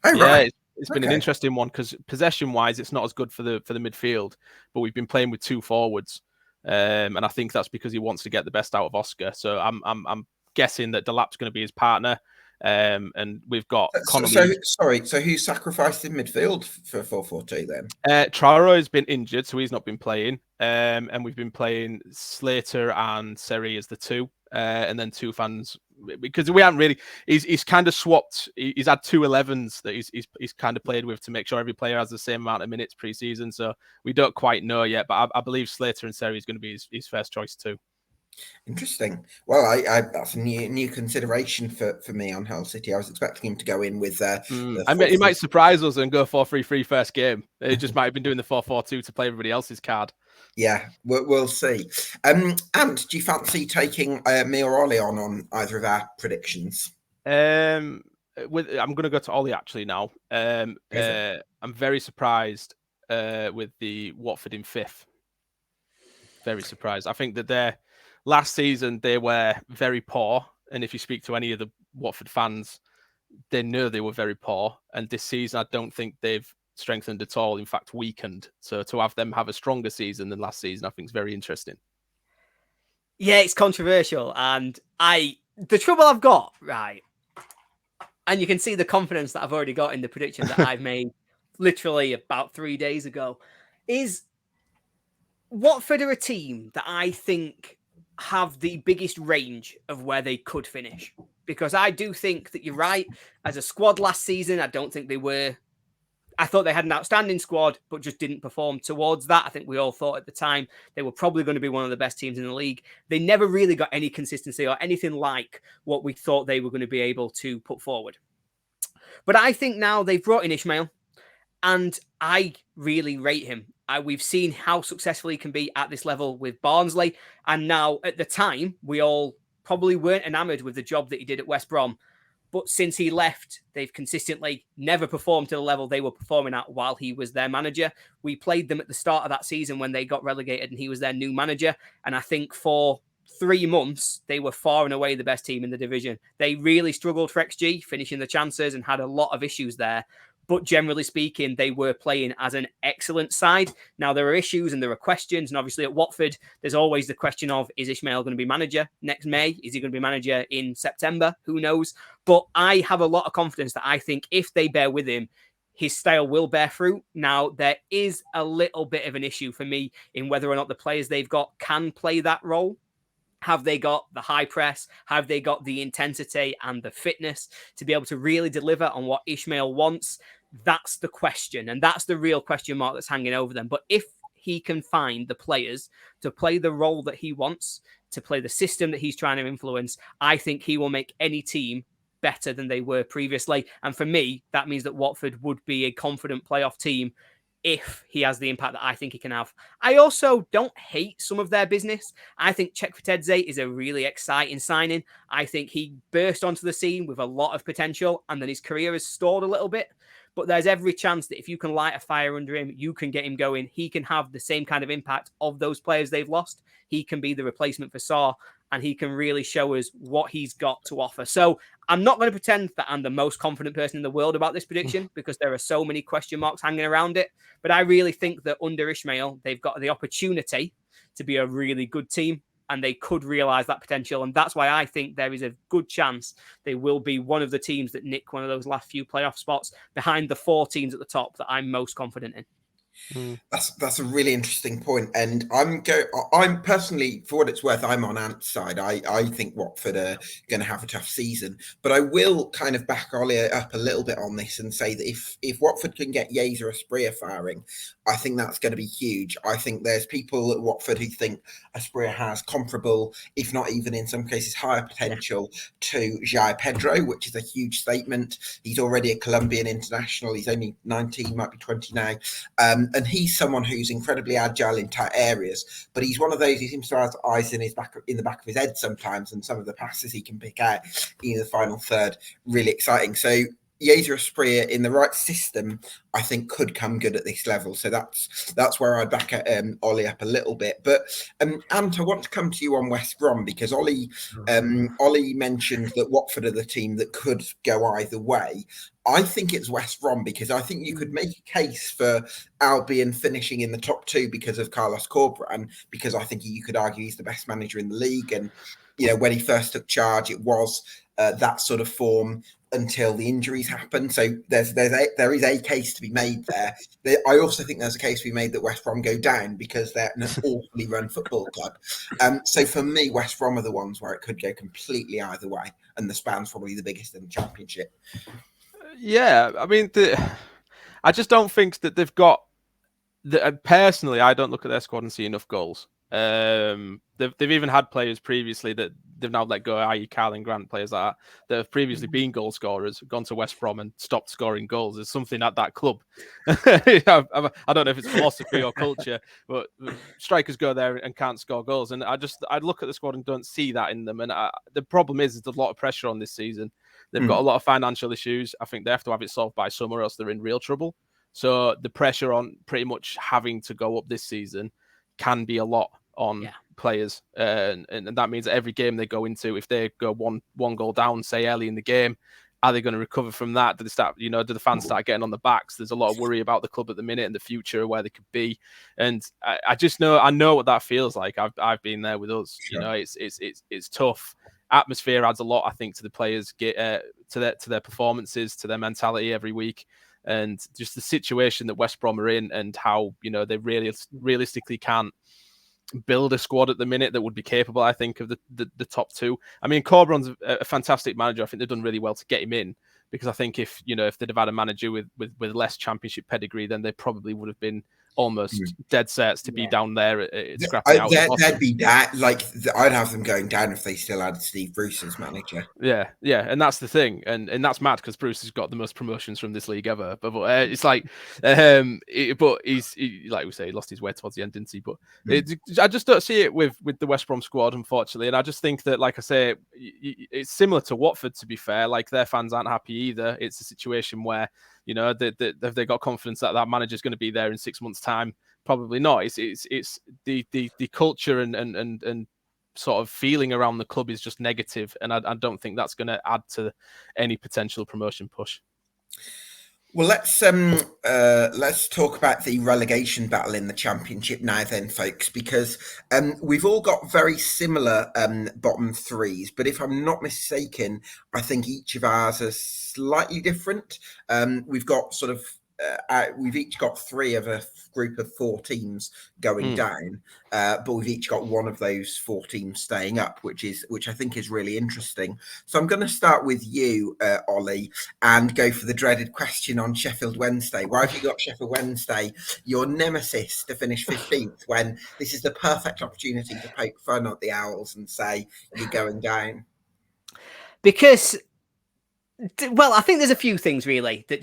[SPEAKER 1] Oh,
[SPEAKER 3] yeah,
[SPEAKER 1] right.
[SPEAKER 3] It's been an interesting one because possession-wise, it's not as good for the midfield, but we've been playing with 2 forwards, and I think that's because he wants to get the best out of Oscar. So I'm guessing that Delap's going to be his partner, and we've got Connolly.
[SPEAKER 1] So who sacrificed in midfield for 4-4-2 then?
[SPEAKER 3] Traore has been injured, so he's not been playing, and we've been playing Slater and Seri as the 2. And then 2 fans, because we haven't really. He's kind of swapped. He's had 2 11s that he's kind of played with to make sure every player has the same amount of minutes pre-season. So we don't quite know yet, but I believe Slater and Seri is going to be his first choice too.
[SPEAKER 1] Interesting. Well, that's a new consideration for me on Hull City. I was expecting him to go in with. I
[SPEAKER 3] mean, he might surprise us and go 4-3-3 first game. He just might have been doing the 4-4-2 to play everybody else's card.
[SPEAKER 1] Yeah, we'll see. And do you fancy taking me or Ollie on either of our predictions?
[SPEAKER 3] I'm going to go to Ollie actually now. I'm very surprised with the Watford in 5th. Very surprised. I think that last season they were very poor, and if you speak to any of the Watford fans, they know they were very poor. And this season, I don't think they've strengthened at all, in fact weakened. So to have them have a stronger season than last season, I think is very interesting.
[SPEAKER 2] Yeah, it's controversial, and the trouble I've got, right, and you can see the confidence that I've already got in the prediction that I've made literally about 3 days ago, is Watford are a team that I think have the biggest range of where they could finish, because I do think that you're right. As a squad last season, I don't think they were. I thought they had an outstanding squad, but just didn't perform towards that. I think we all thought at the time they were probably going to be one of the best teams in the league. They never really got any consistency or anything like what we thought they were going to be able to put forward. But I think now they've brought in Ishmael, and I really rate him. We've seen how successful he can be at this level with Barnsley. And now, at the time, we all probably weren't enamored with the job that he did at West Brom. But since he left, they've consistently never performed to the level they were performing at while he was their manager. We played them at the start of that season when they got relegated and he was their new manager. And I think for 3 months, they were far and away the best team in the division. They really struggled for XG, finishing the chances, and had a lot of issues there. But generally speaking, they were playing as an excellent side. Now, there are issues and there are questions. And obviously at Watford, there's always the question of, is Ishmael going to be manager next May? Is he going to be manager in September? Who knows? But I have a lot of confidence that I think if they bear with him, his style will bear fruit. Now, there is a little bit of an issue for me in whether or not the players they've got can play that role. Have they got the high press? Have they got the intensity and the fitness to be able to really deliver on what Ishmael wants? That's the question. And that's the real question mark that's hanging over them. But if he can find the players to play the role that he wants, to play the system that he's trying to influence, I think he will make any team better than they were previously. And for me, that means that Watford would be a confident playoff team if he has the impact that I think he can have. I also don't hate some of their business. I think Chekvetadze is a really exciting signing. I think he burst onto the scene with a lot of potential, and then his career has stalled a little bit. But there's every chance that if you can light a fire under him, you can get him going. He can have the same kind of impact of those players they've lost. He can be the replacement for Sarr, and he can really show us what he's got to offer. So I'm not going to pretend that I'm the most confident person in the world about this prediction because there are so many question marks hanging around it. But I really think that under Ishmael, they've got the opportunity to be a really good team, and they could realise that potential. And that's why I think there is a good chance they will be one of the teams that nick one of those last few playoff spots behind the 4 teams at the top that I'm most confident in.
[SPEAKER 1] That's a really interesting point, and I'm personally, for what it's worth, I'm on Ant's side. I think Watford are going to have a tough season, but I will kind of back Ollie up a little bit on this and say that if Watford can get Yeaser Asprilla firing, I think that's going to be huge. I think there's people at Watford who think Asprilla has comparable, if not even in some cases higher potential to João Pedro, which is a huge statement. He's already a Colombian international. He's only 19, might be 20 now. And he's someone who's incredibly agile in tight areas, but he's one of those who seems to have eyes in the back of his head sometimes, and some of the passes he can pick out in the final third, really exciting. So Yeaser Asprilla in the right system, I think, could come good at this level. So that's where I'd back Ollie up a little bit. But Ant, I want to come to you on West Brom because Ollie mentioned that Watford are the team that could go either way. I think it's West Brom because I think you could make a case for Albion finishing in the top 2 because of Carlos Corberán, because I think you could argue he's the best manager in the league. And, you know, when he first took charge, it was that sort of form until the injuries happen. So there is a case to be made there. I also think there's a case to be made that West Brom go down because they're an awfully run football club. So for me, West Brom are the ones where it could go completely either way, and the span's probably the biggest in the Championship.
[SPEAKER 3] Yeah, I mean, I just don't think that they've got. Personally, I don't look at their squad and see enough goals. They've even had players previously that they've now let go, i.e. Carlin Grant, players like that have previously been goal scorers, gone to West Brom and stopped scoring goals. There's something at that club. I don't know if it's philosophy or culture, but strikers go there and can't score goals. And I look at the squad and don't see that in them. And the problem is there's a lot of pressure on this season. They've got a lot of financial issues. I think they have to have it solved by summer, or else they're in real trouble. So the pressure on pretty much having to go up this season can be a lot on players. And that means that every game they go into, if they go one goal down, say early in the game, are they going to recover from that? Do the fans start getting on the backs? There's a lot of worry about the club at the minute and the future, where they could be. And I know what that feels like. I've been there with us. Sure. You know, it's tough. Atmosphere adds a lot, I think, to the players, to their performances, to their mentality every week, and just the situation that West Brom are in, and how, you know, they really realistically can't build a squad at the minute that would be capable, I think, of the top 2. I mean, Corberán's a fantastic manager. I think they've done really well to get him in, because I think if they'd have had a manager with less Championship pedigree, then they probably would have been almost dead sets to be down there scrapping out.
[SPEAKER 1] They'd be that, like, I'd have them going down if they still had Steve Bruce as manager.
[SPEAKER 3] Yeah, and that's the thing, and that's mad because Bruce has got the most promotions from this league ever. But it's like, but he's like we say, he lost his way towards the end, didn't he? But I just don't see it with the West Brom squad, unfortunately. And I just think that, like I say, it's similar to Watford. To be fair, like, their fans aren't happy either. It's a situation where, you know, have they got confidence that manager is going to be there in 6 months' time? Probably not. It's the culture and sort of feeling around the club is just negative, and I don't think that's going to add to any potential promotion push.
[SPEAKER 1] Well, let's talk about the relegation battle in the Championship now then, folks, because we've all got very similar bottom 3s, but if I'm not mistaken, I think each of ours are slightly different. We've got sort of we've each got 3 of a group of 4 teams going down, but we've each got one of those 4 teams staying up, which I think is really interesting. So I'm going to start with you, Ollie, and go for the dreaded question on Sheffield Wednesday. Why have you got Sheffield Wednesday, your nemesis, to finish 15th, when this is the perfect opportunity to poke fun at the Owls and say you're going down?
[SPEAKER 2] Because Well, I think there's a few things really that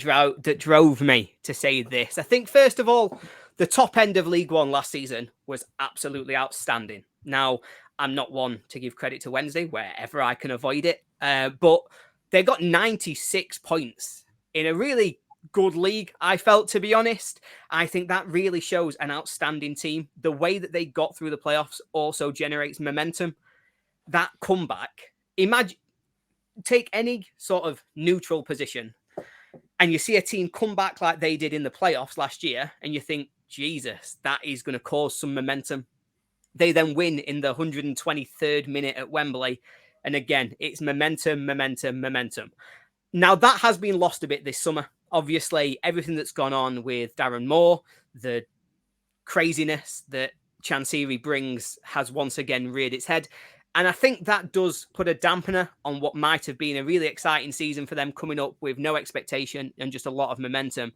[SPEAKER 2] drove me to say this. I think first of all, the top end of League One last season was absolutely outstanding. Now, I'm not one to give credit to Wednesday wherever I can avoid it, but they got 96 points in a really good league. I felt, to be honest, I think that really shows an outstanding team. The way that they got through the playoffs also generates momentum. That comeback, imagine. Take any sort of neutral position and you see a team come back like they did in the playoffs last year, and you think, Jesus, that is going to cause some momentum. They then win in the 123rd minute at Wembley. And again, it's momentum, momentum, momentum. Now, that has been lost a bit this summer. Obviously, everything that's gone on with Darren Moore, the craziness that Chansiri brings has once again reared its head. And I think that does put a dampener on what might have been a really exciting season for them, coming up with no expectation and just a lot of momentum.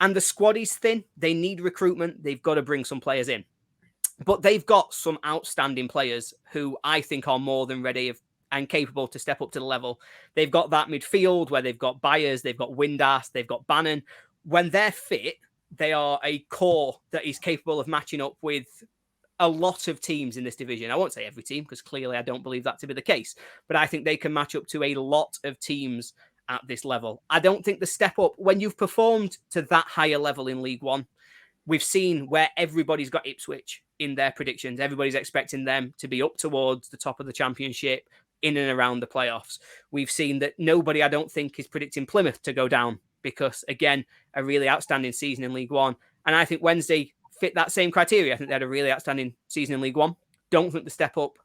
[SPEAKER 2] And the squad is thin. They need recruitment. They've got to bring some players in. But they've got some outstanding players who I think are more than ready and capable to step up to the level. They've got that midfield where they've got Byers, they've got Windass, they've got Bannon. When they're fit, they are a core that is capable of matching up with a lot of teams in this division. I won't say every team, because clearly I don't believe that to be the case, but I think they can match up to a lot of teams at this level. I don't think the step up, when you've performed to that higher level in League One, we've seen where everybody's got Ipswich in their predictions. Everybody's expecting them to be up towards the top of the Championship, in and around the playoffs. We've seen that nobody, I don't think, is predicting Plymouth to go down because, again, a really outstanding season in League One. And I think Wednesday fit that same criteria. I think they had a really outstanding season in League One. Don't think the step up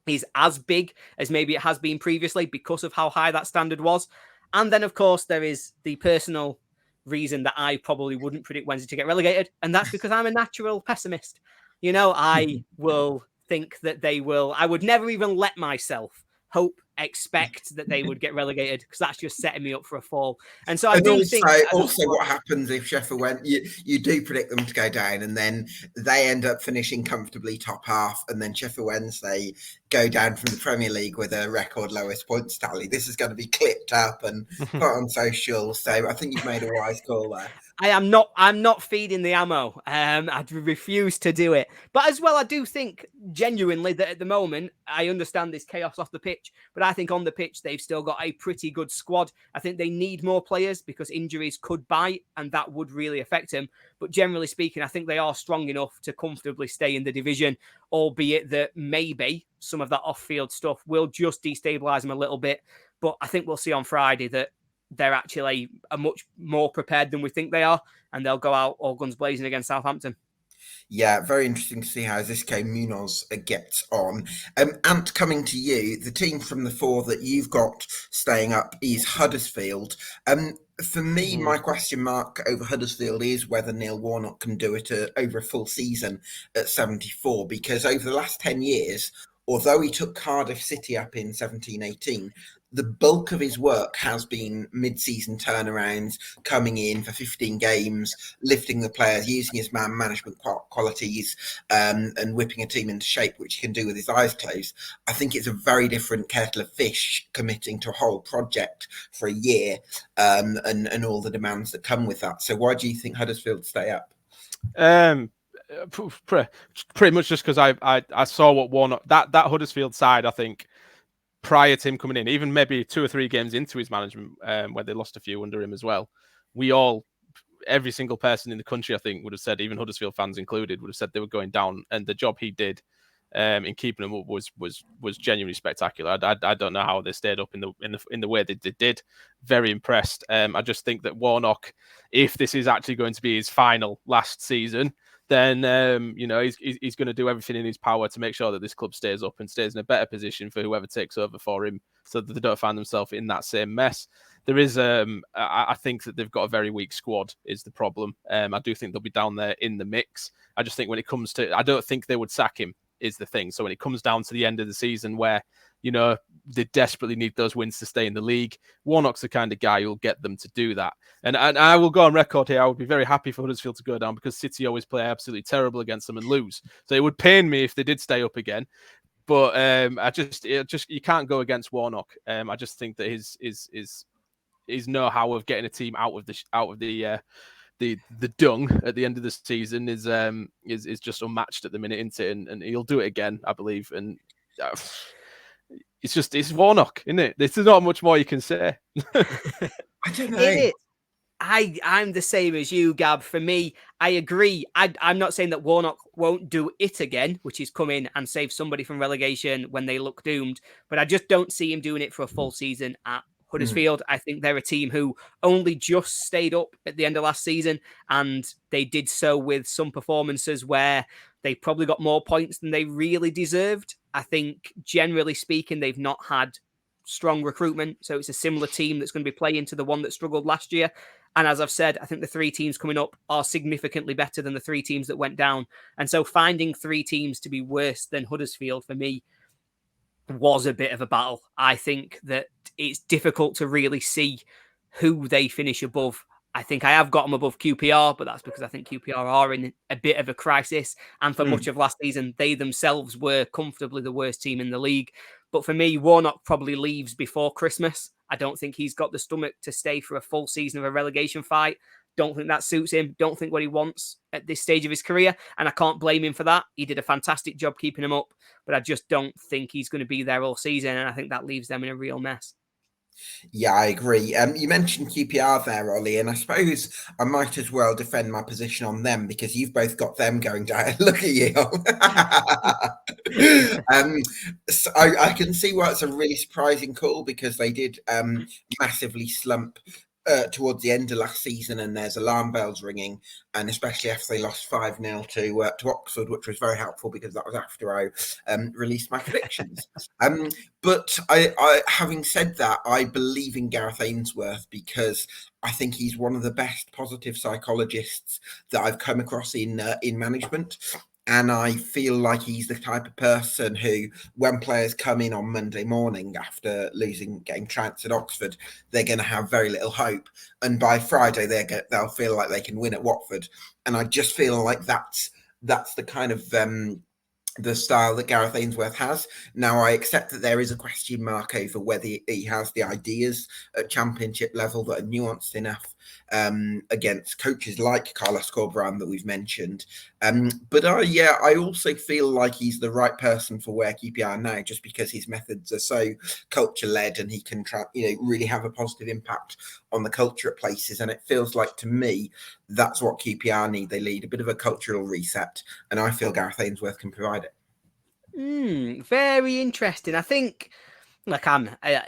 [SPEAKER 2] is as big as maybe it has been previously because of how high that standard was. And then, of course, there is the personal reason that I probably wouldn't predict Wednesday to get relegated. And that's because I'm a natural pessimist. You know, I will think that they will. I would never even let myself expect that they would get relegated, because that's just setting me up for a fall. And so I do think
[SPEAKER 1] also what happens if Sheffield went, you do predict them to go down, and then they end up finishing comfortably top half, and then Sheffield Wednesday go down from the Premier League with a record lowest points tally. This is going to be clipped up and put on social. So I think you've made a wise call there.
[SPEAKER 2] I'm not feeding the ammo. I'd refuse to do it. But as well, I do think genuinely that at the moment, I understand this chaos off the pitch, but I think on the pitch, they've still got a pretty good squad. I think they need more players because injuries could bite, and that would really affect them. But generally speaking, I think they are strong enough to comfortably stay in the division, albeit that maybe some of that off-field stuff will just destabilise them a little bit. But I think we'll see on Friday that they're actually much more prepared than we think they are, and they'll go out all guns blazing against Southampton.
[SPEAKER 1] Yeah, very interesting to see how Xisco Munoz gets on. Ant, coming to you, the team from the four that you've got staying up is Huddersfield. For me, my question mark over Huddersfield is whether Neil Warnock can do it over a full season at 74, because over the last 10 years, although he took Cardiff City up in 17-18, the bulk of his work has been mid-season turnarounds, coming in for 15 games, lifting the players, using his man management qualities, and whipping a team into shape, which he can do with his eyes closed. I think it's a very different kettle of fish committing to a whole project for a year, and all the demands that come with that. So why do you think Huddersfield stay up?
[SPEAKER 3] Pretty much just because I saw what Warnock, that Huddersfield side, I think, prior to him coming in, even maybe 2 or 3 games into his management, where they lost a few under him as well, every single person in the country, I think, would have said, even Huddersfield fans included, would have said they were going down, and the job he did in keeping them up was genuinely spectacular. I don't know how they stayed up in the way that they did. Very impressed. I just think that Warnock, if this is actually going to be his final last season, then he's going to do everything in his power to make sure that this club stays up and stays in a better position for whoever takes over for him, so that they don't find themselves in that same mess. There is, I think that they've got a very weak squad is the problem. I do think they'll be down there in the mix. I just think when it comes to, I don't think they would sack him is the thing. So when it comes down to the end of the season where, they desperately need those wins to stay in the league, Warnock's the kind of guy who'll get them to do that. And I will go on record here, I would be very happy for Huddersfield to go down, because City always play absolutely terrible against them and lose. So it would pain me if they did stay up again. But I just you can't go against Warnock. I just think that his know-how of getting a team out of the dung at the end of the season is just unmatched at the minute, isn't it? And he'll do it again, I believe. And it's Warnock, isn't it? There's not much more you can say.
[SPEAKER 1] I don't know.
[SPEAKER 2] It is. I'm the same as you, Gab. For me, I agree. I'm not saying that Warnock won't do it again, which is come in and save somebody from relegation when they look doomed. But I just don't see him doing it for a full season at Huddersfield. I think they're a team who only just stayed up at the end of last season, and they did so with some performances where they probably got more points than they really deserved. I think, generally speaking, they've not had strong recruitment. So it's a similar team that's going to be playing to the one that struggled last year. And as I've said, I think the 3 teams coming up are significantly better than the 3 teams that went down. And so finding 3 teams to be worse than Huddersfield for me was a bit of a battle. I think that it's difficult to really see who they finish above. I think I have got them above QPR, but that's because I think QPR are in a bit of a crisis. And for much of last season, they themselves were comfortably the worst team in the league. But for me, Warnock probably leaves before Christmas. I don't think he's got the stomach to stay for a full season of a relegation fight. Don't think that suits him. Don't think what he wants at this stage of his career. And I can't blame him for that. He did a fantastic job keeping him up, but I just don't think he's going to be there all season. And I think that leaves them in a real mess.
[SPEAKER 1] Yeah, I agree. You mentioned QPR there, Ollie, and I suppose I might as well defend my position on them because you've both got them going down. Look at you. So I can see why it's a really surprising call because they did massively slump towards the end of last season, and there's alarm bells ringing, and especially after they lost 5-0 to Oxford, which was very helpful because that was after I released my predictions. But I, having said that, I believe in Gareth Ainsworth because I think he's one of the best positive psychologists that I've come across in management. And I feel like he's the type of person who, when players come in on Monday morning after getting trounced at Oxford, they're going to have very little hope. And by Friday, they'll feel like they can win at Watford. And I just feel like that's the kind of the style that Gareth Ainsworth has. Now, I accept that there is a question mark over whether he has the ideas at championship level that are nuanced enough against coaches like Carlos Corberán that we've mentioned. But I also feel like he's the right person for where QPR are now, just because his methods are so culture-led and he can really have a positive impact on the culture at places. And it feels like, to me, that's what QPR need. They need a bit of a cultural reset, and I feel Gareth Ainsworth can provide it.
[SPEAKER 2] Very interesting. I think,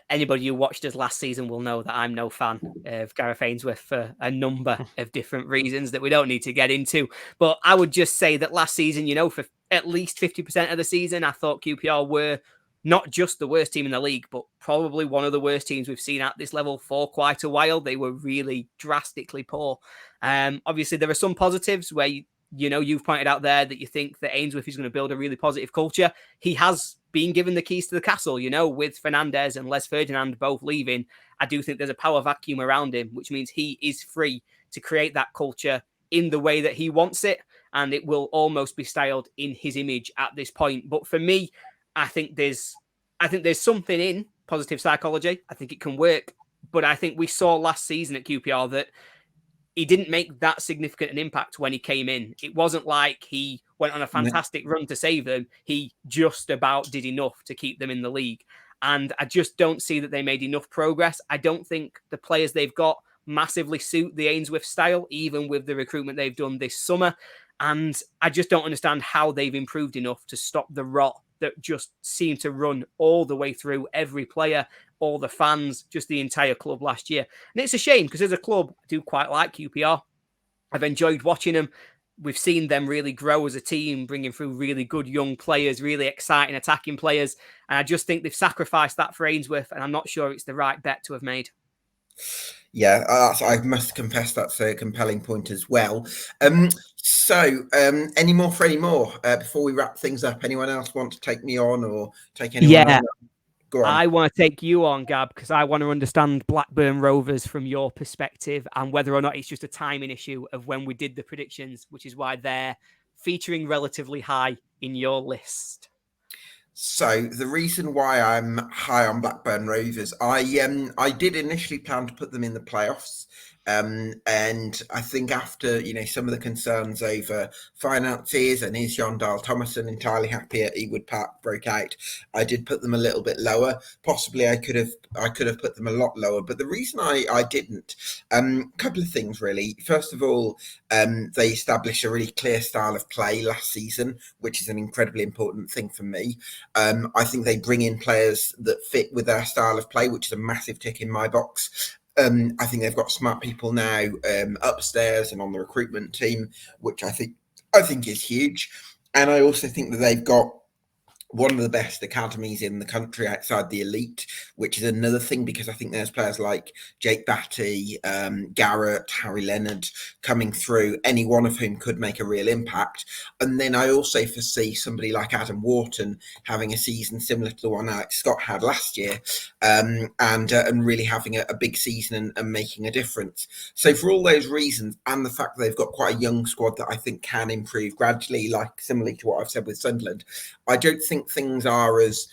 [SPEAKER 2] anybody who watched us last season will know that I'm no fan of Gareth Ainsworth for a number of different reasons that we don't need to get into. But I would just say that last season, for at least 50% of the season, I thought QPR were not just the worst team in the league, but probably one of the worst teams we've seen at this level for quite a while. They were really drastically poor. Obviously, there are some positives where you've pointed out there that you think that Ainsworth is going to build a really positive culture. He has been given the keys to the castle, with Fernandez and Les Ferdinand both leaving. I do think there's a power vacuum around him, which means he is free to create that culture in the way that he wants it. And it will almost be styled in his image at this point. But for me, I think there's something in positive psychology. I think it can work. But I think we saw last season at QPR that he didn't make that significant an impact when he came in. It wasn't like he went on a fantastic run to save them. He just about did enough to keep them in the league. And I just don't see that they made enough progress. I don't think the players they've got massively suit the Ainsworth style, even with the recruitment they've done this summer. And I just don't understand how they've improved enough to stop the rot that just seemed to run all the way through every player, all the fans, just the entire club last year. And it's a shame because as a club, I do quite like QPR. I've enjoyed watching them. We've seen them really grow as a team, bringing through really good young players, really exciting attacking players. And I just think they've sacrificed that for Ainsworth, and I'm not sure it's the right bet to have made.
[SPEAKER 1] Yeah, I must confess that's a compelling point as well. So, any more for any more before we wrap things up? Anyone else want to take me on or take anyone on? Go on.
[SPEAKER 2] I want to take you on, Gab, because I want to understand Blackburn Rovers from your perspective and whether or not it's just a timing issue of when we did the predictions, which is why they're featuring relatively high in your list.
[SPEAKER 1] So the reason why I'm high on Blackburn Rovers, I did initially plan to put them in the playoffs, and I think after some of the concerns over finances and is Jon Dahl Tomasson entirely happy at Ewood Park broke out, I did put them a little bit lower. Possibly I could have put them a lot lower, but the reason I didn't, couple of things really. First of all, they established a really clear style of play last season, which is an incredibly important thing for me. I think they bring in players that fit with their style of play, which is a massive tick in my box. I think they've got smart people now upstairs and on the recruitment team, which I think is huge. And I also think that they've got one of the best academies in the country outside the elite, which is another thing because I think there's players like Jake Batty, Garrett, Harry Leonard coming through, any one of whom could make a real impact. And then I also foresee somebody like Adam Wharton having a season similar to the one Alex Scott had last year, and really having a big season and making a difference. So for all those reasons, and the fact that they've got quite a young squad that I think can improve gradually, like similarly to what I've said with Sunderland, I don't think things are as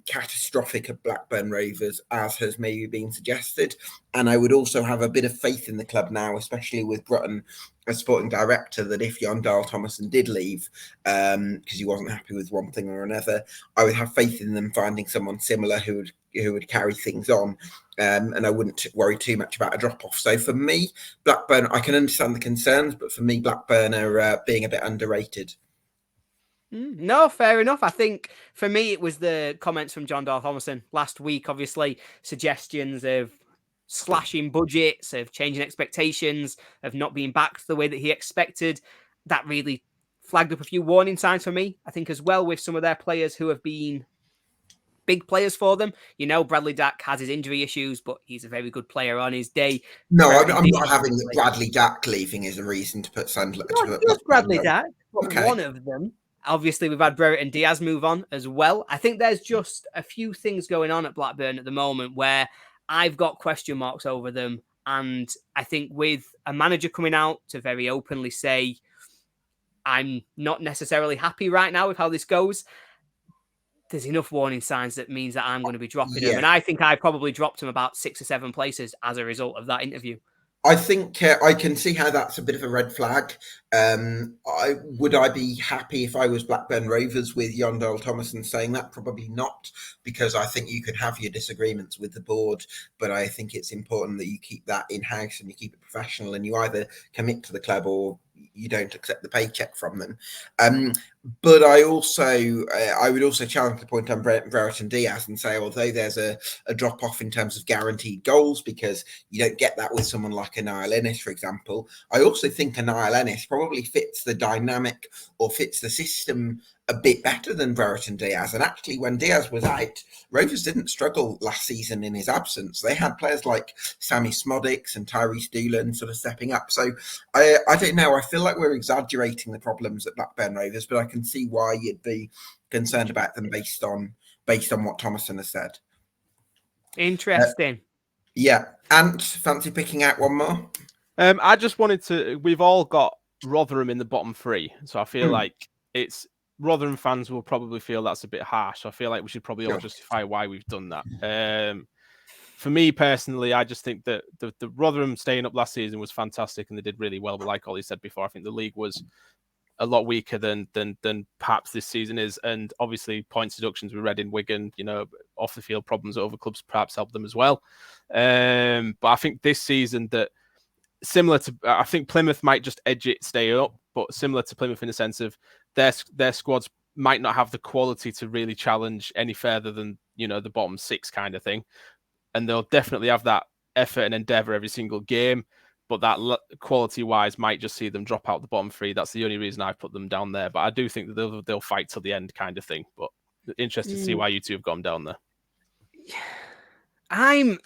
[SPEAKER 1] catastrophic at Blackburn Rovers as has maybe been suggested. And I would also have a bit of faith in the club now, especially with Brutton as sporting director, that if Jon Dahl Tomasson did leave because he wasn't happy with one thing or another, I would have faith in them finding someone similar who would carry things on. And I wouldn't worry too much about a drop-off. So for me, Blackburn, I can understand the concerns, but for me, Blackburn are being a bit underrated.
[SPEAKER 2] No, fair enough. I think for me, it was the comments from Jon Dahl Tomasson last week, obviously, suggestions of slashing budgets, of changing expectations, of not being backed the way that he expected. That really flagged up a few warning signs for me. I think as well with some of their players who have been big players for them. Bradley Dack has his injury issues, but he's a very good player on his day.
[SPEAKER 1] No, I'm not having that Bradley Dack leaving is a reason to put Sunderland.
[SPEAKER 2] Not just Bradley Dack, but
[SPEAKER 1] okay.
[SPEAKER 2] One of them. Obviously, we've had Brereton Diaz move on as well. I think there's just a few things going on at Blackburn at the moment where I've got question marks over them. And I think with a manager coming out to very openly say, I'm not necessarily happy right now with how this goes, there's enough warning signs that means that I'm going to be dropping him. And I think I probably dropped him about 6 or 7 places as a result of that interview.
[SPEAKER 1] I think I can see how that's a bit of a red flag. Would I be happy if I was Blackburn Rovers with Jon Dahl Tomasson saying that? Probably not, because I think you can have your disagreements with the board, but I think it's important that you keep that in-house and you keep it professional and you either commit to the club or you don't accept the paycheck from them. But I would also challenge the point on Brereton Diaz and say, although there's a drop off in terms of guaranteed goals, because you don't get that with someone like a Niall Ennis, for example, I also think a Niall Ennis probably fits the dynamic or fits the system a bit better than Brereton Diaz. And actually, when Diaz was out, Rovers didn't struggle last season in his absence. They had players like Sammy Smodics and Tyrese Doolan sort of stepping up. So I don't know. I feel like we're exaggerating the problems at Blackburn Rovers, but I can see why you'd be concerned about them based on what Tomasson has said.
[SPEAKER 2] Interesting.
[SPEAKER 1] Yeah. Ant, fancy picking out one more?
[SPEAKER 3] I just wanted to. We've all got Rotherham in the bottom 3, so I feel like it's. Rotherham fans will probably feel that's a bit harsh. I feel like we should probably all justify why we've done that. For me personally, I just think that the Rotherham staying up last season was fantastic and they did really well. But like Ollie said before, I think the league was a lot weaker than perhaps this season is. And obviously points deductions with Reading, Wigan, off the field problems at other clubs perhaps helped them as well. But I think this season that similar to, I think Plymouth might just edge it, stay up, but similar to Plymouth in the sense of their squads might not have the quality to really challenge any further than, the bottom 6 kind of thing. And they'll definitely have that effort and endeavour every single game. But that quality-wise might just see them drop out the bottom 3. That's the only reason I put them down there. But I do think that they'll fight till the end kind of thing. But interested to see why you two have gone down there.
[SPEAKER 2] I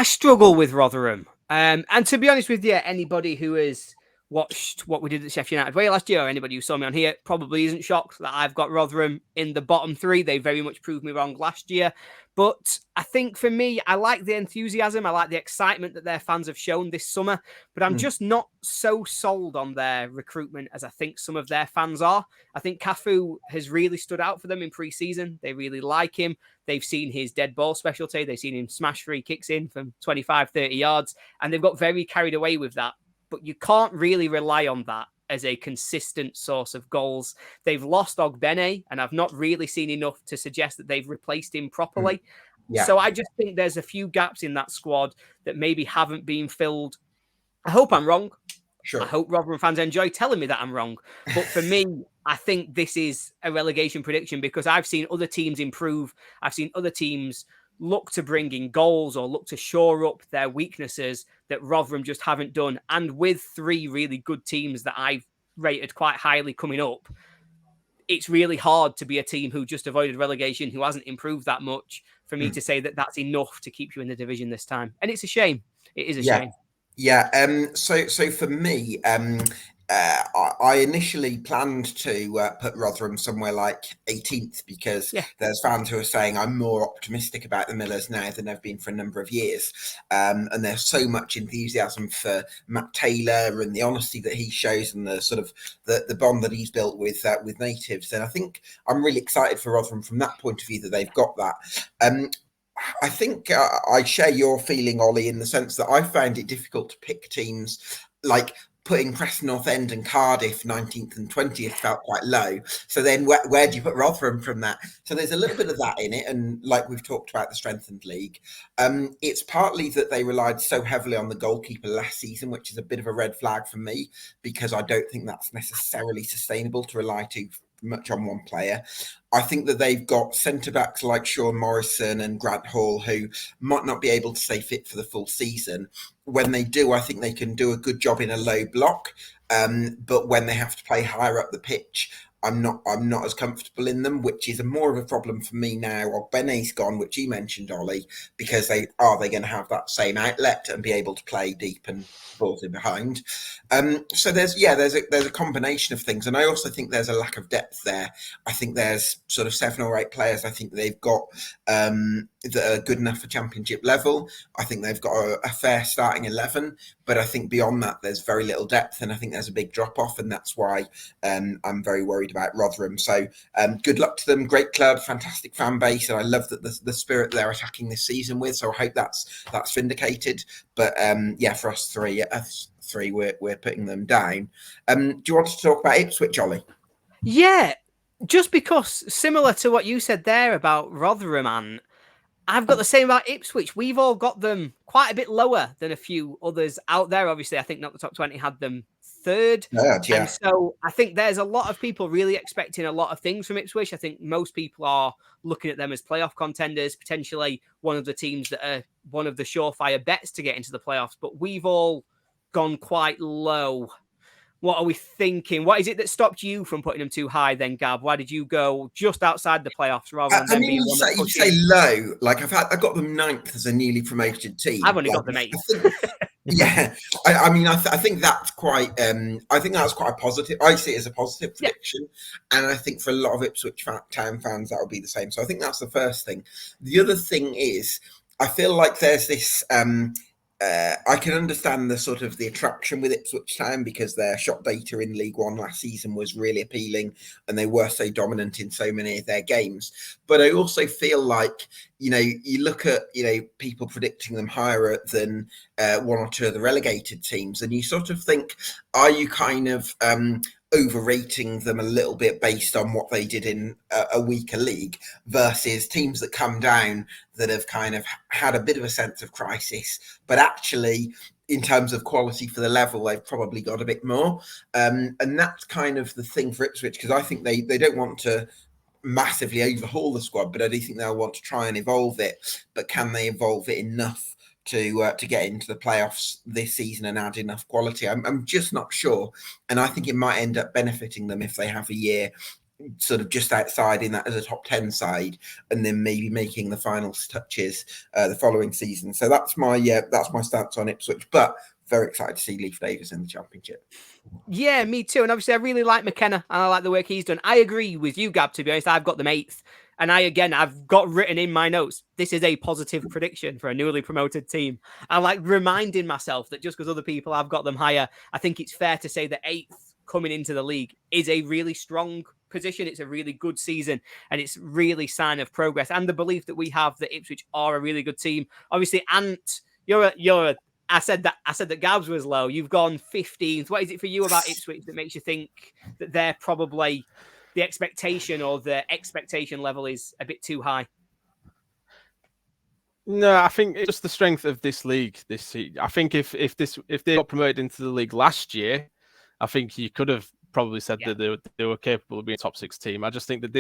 [SPEAKER 2] struggle with Rotherham. And to be honest with you, anybody who has watched what we did at Sheff United Way last year, or anybody who saw me on here probably isn't shocked that I've got Rotherham in the bottom 3. They very much proved me wrong last year. But I think for me, I like the enthusiasm. I like the excitement that their fans have shown this summer. But I'm just not so sold on their recruitment as I think some of their fans are. I think Cafu has really stood out for them in pre-season. They really like him. They've seen his dead ball specialty. They've seen him smash free kicks in from 25, 30 yards. And they've got very carried away with that. But you can't really rely on that as a consistent source of goals. They've lost Ogbene, and I've not really seen enough to suggest that they've replaced him properly.
[SPEAKER 1] Yeah.
[SPEAKER 2] So I just think there's a few gaps in that squad that maybe haven't been filled. I hope I'm wrong.
[SPEAKER 1] Sure.
[SPEAKER 2] I hope Rotherham fans enjoy telling me that I'm wrong. But for me, I think this is a relegation prediction because I've seen other teams improve. I've seen other teams look to bring in goals or look to shore up their weaknesses that Rotherham just haven't done. And with 3 really good teams that I've rated quite highly coming up, it's really hard to be a team who just avoided relegation, who hasn't improved that much, for me to say that that's enough to keep you in the division this time. And it's a shame. It is a shame.
[SPEAKER 1] Yeah. So for me, I initially planned to put Rotherham somewhere like 18th because there's fans who are saying I'm more optimistic about the Millers now than I've been for a number of years. And there's so much enthusiasm for Matt Taylor and the honesty that he shows and the sort of the bond that he's built with natives. And I think I'm really excited for Rotherham from that point of view that they've got that. I think I share your feeling, Ollie, in the sense that I found it difficult to pick teams like putting Preston North End and Cardiff 19th and 20th felt quite low. So then where do you put Rotherham from that? So there's a little bit of that in it. And like we've talked about the strengthened league, it's partly that they relied so heavily on the goalkeeper last season, which is a bit of a red flag for me, because I don't think that's necessarily sustainable to rely too much on one player. I think that they've got centre-backs like Sean Morrison and Grant Hall who might not be able to stay fit for the full season. When they do, I think they can do a good job in a low block. But when they have to play higher up the pitch, I'm not as comfortable in them, which is more of a problem for me now. Or Bene's gone, which you mentioned, Ollie, because they going to have that same outlet and be able to play deep and balls in behind. So there's a combination of things, and I also think there's a lack of depth there. I think there's sort of 7 or 8 players I think they've got that are good enough for championship level. I think they've got a fair starting 11, but I think beyond that there's very little depth, and I think there's a big drop off, and that's why I'm very worried about Rotherham. So good luck to them. Great club, fantastic fan base, and I love that the spirit they're attacking this season with. So I hope that's vindicated. But for us three, we're putting them down. Do you want to talk about Ipswich, Ollie?
[SPEAKER 2] Yeah, just because similar to what you said there about Rotherham, and I've got the same about Ipswich. We've all got them quite a bit lower than a few others out there. Obviously, I think Not the Top 20 had them 3rd.
[SPEAKER 1] Yeah.
[SPEAKER 2] And so I think there's a lot of people really expecting a lot of things from Ipswich. I think most people are looking at them as playoff contenders, potentially one of the teams that are one of the surefire bets to get into the playoffs. But we've all gone quite low. What are we thinking? What is it that stopped you from putting them too high then, Gab? Why did you go just outside the playoffs rather than being one that
[SPEAKER 1] you say low? Like I got them 9th as a newly promoted team.
[SPEAKER 2] I've only got them 8th.
[SPEAKER 1] I think that's quite. I think that's quite a positive. I see it as a positive prediction, and I think for a lot of Ipswich Town fans that will be the same. So I think that's the first thing. The other thing is, I feel like there's this. I can understand the sort of the attraction with Ipswich Town because their shot data in League One last season was really appealing and they were so dominant in so many of their games. But I also feel like, you look at, people predicting them higher than 1 or 2 of the relegated teams and you sort of think, are you kind of overrating them a little bit based on what they did in a weaker league versus teams that come down that have kind of had a bit of a sense of crisis, but actually in terms of quality for the level, they've probably got a bit more. And that's kind of the thing for Ipswich, because I think they don't want to massively overhaul the squad, but I do think they'll want to try and evolve it. But can they evolve it enough to get into the playoffs this season and add enough quality? I'm just not sure. And I think it might end up benefiting them if they have a year sort of just outside in that as a top 10 side, and then maybe making the final touches the following season. So that's my stance on Ipswich, but very excited to see Leif Davis in the Championship.
[SPEAKER 2] Yeah, me too. And obviously, I really like McKenna and I like the work he's done. I agree with you, Gab, to be honest. I've got them 8th. And I've got written in my notes, this is a positive prediction for a newly promoted team. I like reminding myself that just because other people have got them higher, I think it's fair to say that 8th coming into the league is a really strong position. It's a really good season and it's really sign of progress and the belief that we have that Ipswich are a really good team. Obviously, Ant, I said that Gabs was low. You've gone 15th. What is it for you about Ipswich that makes you think that they're probably the expectation level is a bit too high?
[SPEAKER 3] No, I think it's just the strength of this league this season. I think if they got promoted into the league last year, I think you could have probably said that they were capable of being a top 6 team. I just think that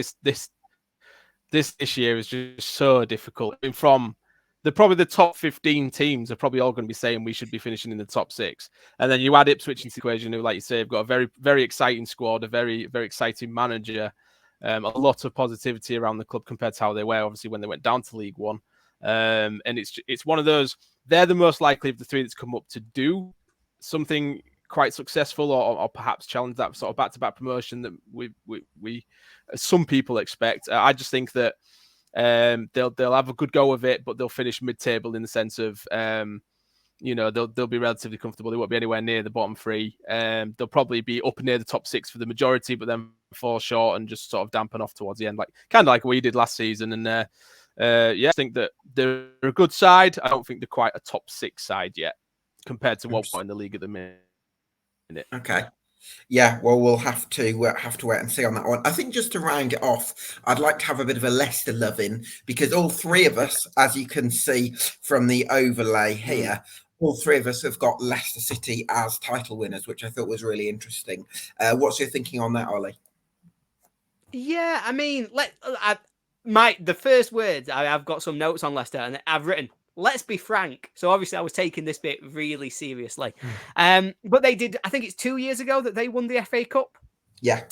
[SPEAKER 3] this year is just so difficult. I mean, from the top 15 teams are probably all going to be saying we should be finishing in the top 6. And then you add Ipswich into the equation, who, like you say, have got a very, very exciting squad, a very, very exciting manager, a lot of positivity around the club compared to how they were, obviously, when they went down to League One. And it's one of those, they're the most likely of the 3 that's come up to do something quite successful or perhaps challenge that sort of back-to-back promotion that we some people expect. I just think that they'll have a good go of it, but they'll finish mid-table in the sense of they'll be relatively comfortable. They won't be anywhere near the bottom 3. They'll probably be up near the top 6 for the majority, but then fall short and just sort of dampen off towards the end, kind of like we did last season. And I think that they're a good side. I don't think they're quite a top 6 side yet compared to what we're in the league at the minute.
[SPEAKER 1] Okay. Yeah, well, we'll have to wait and see on that one. I think just to round it off, I'd like to have a bit of a Leicester loving because all 3 of us, as you can see from the overlay here, all 3 of us have got Leicester City as title winners, which I thought was really interesting. What's your thinking on that, Ollie?
[SPEAKER 2] Yeah, I mean, the first words I've got some notes on Leicester, and I've written, let's be frank. So obviously I was taking this bit really seriously. But they did, I think it's 2 years ago that they won the FA Cup.
[SPEAKER 1] Yeah.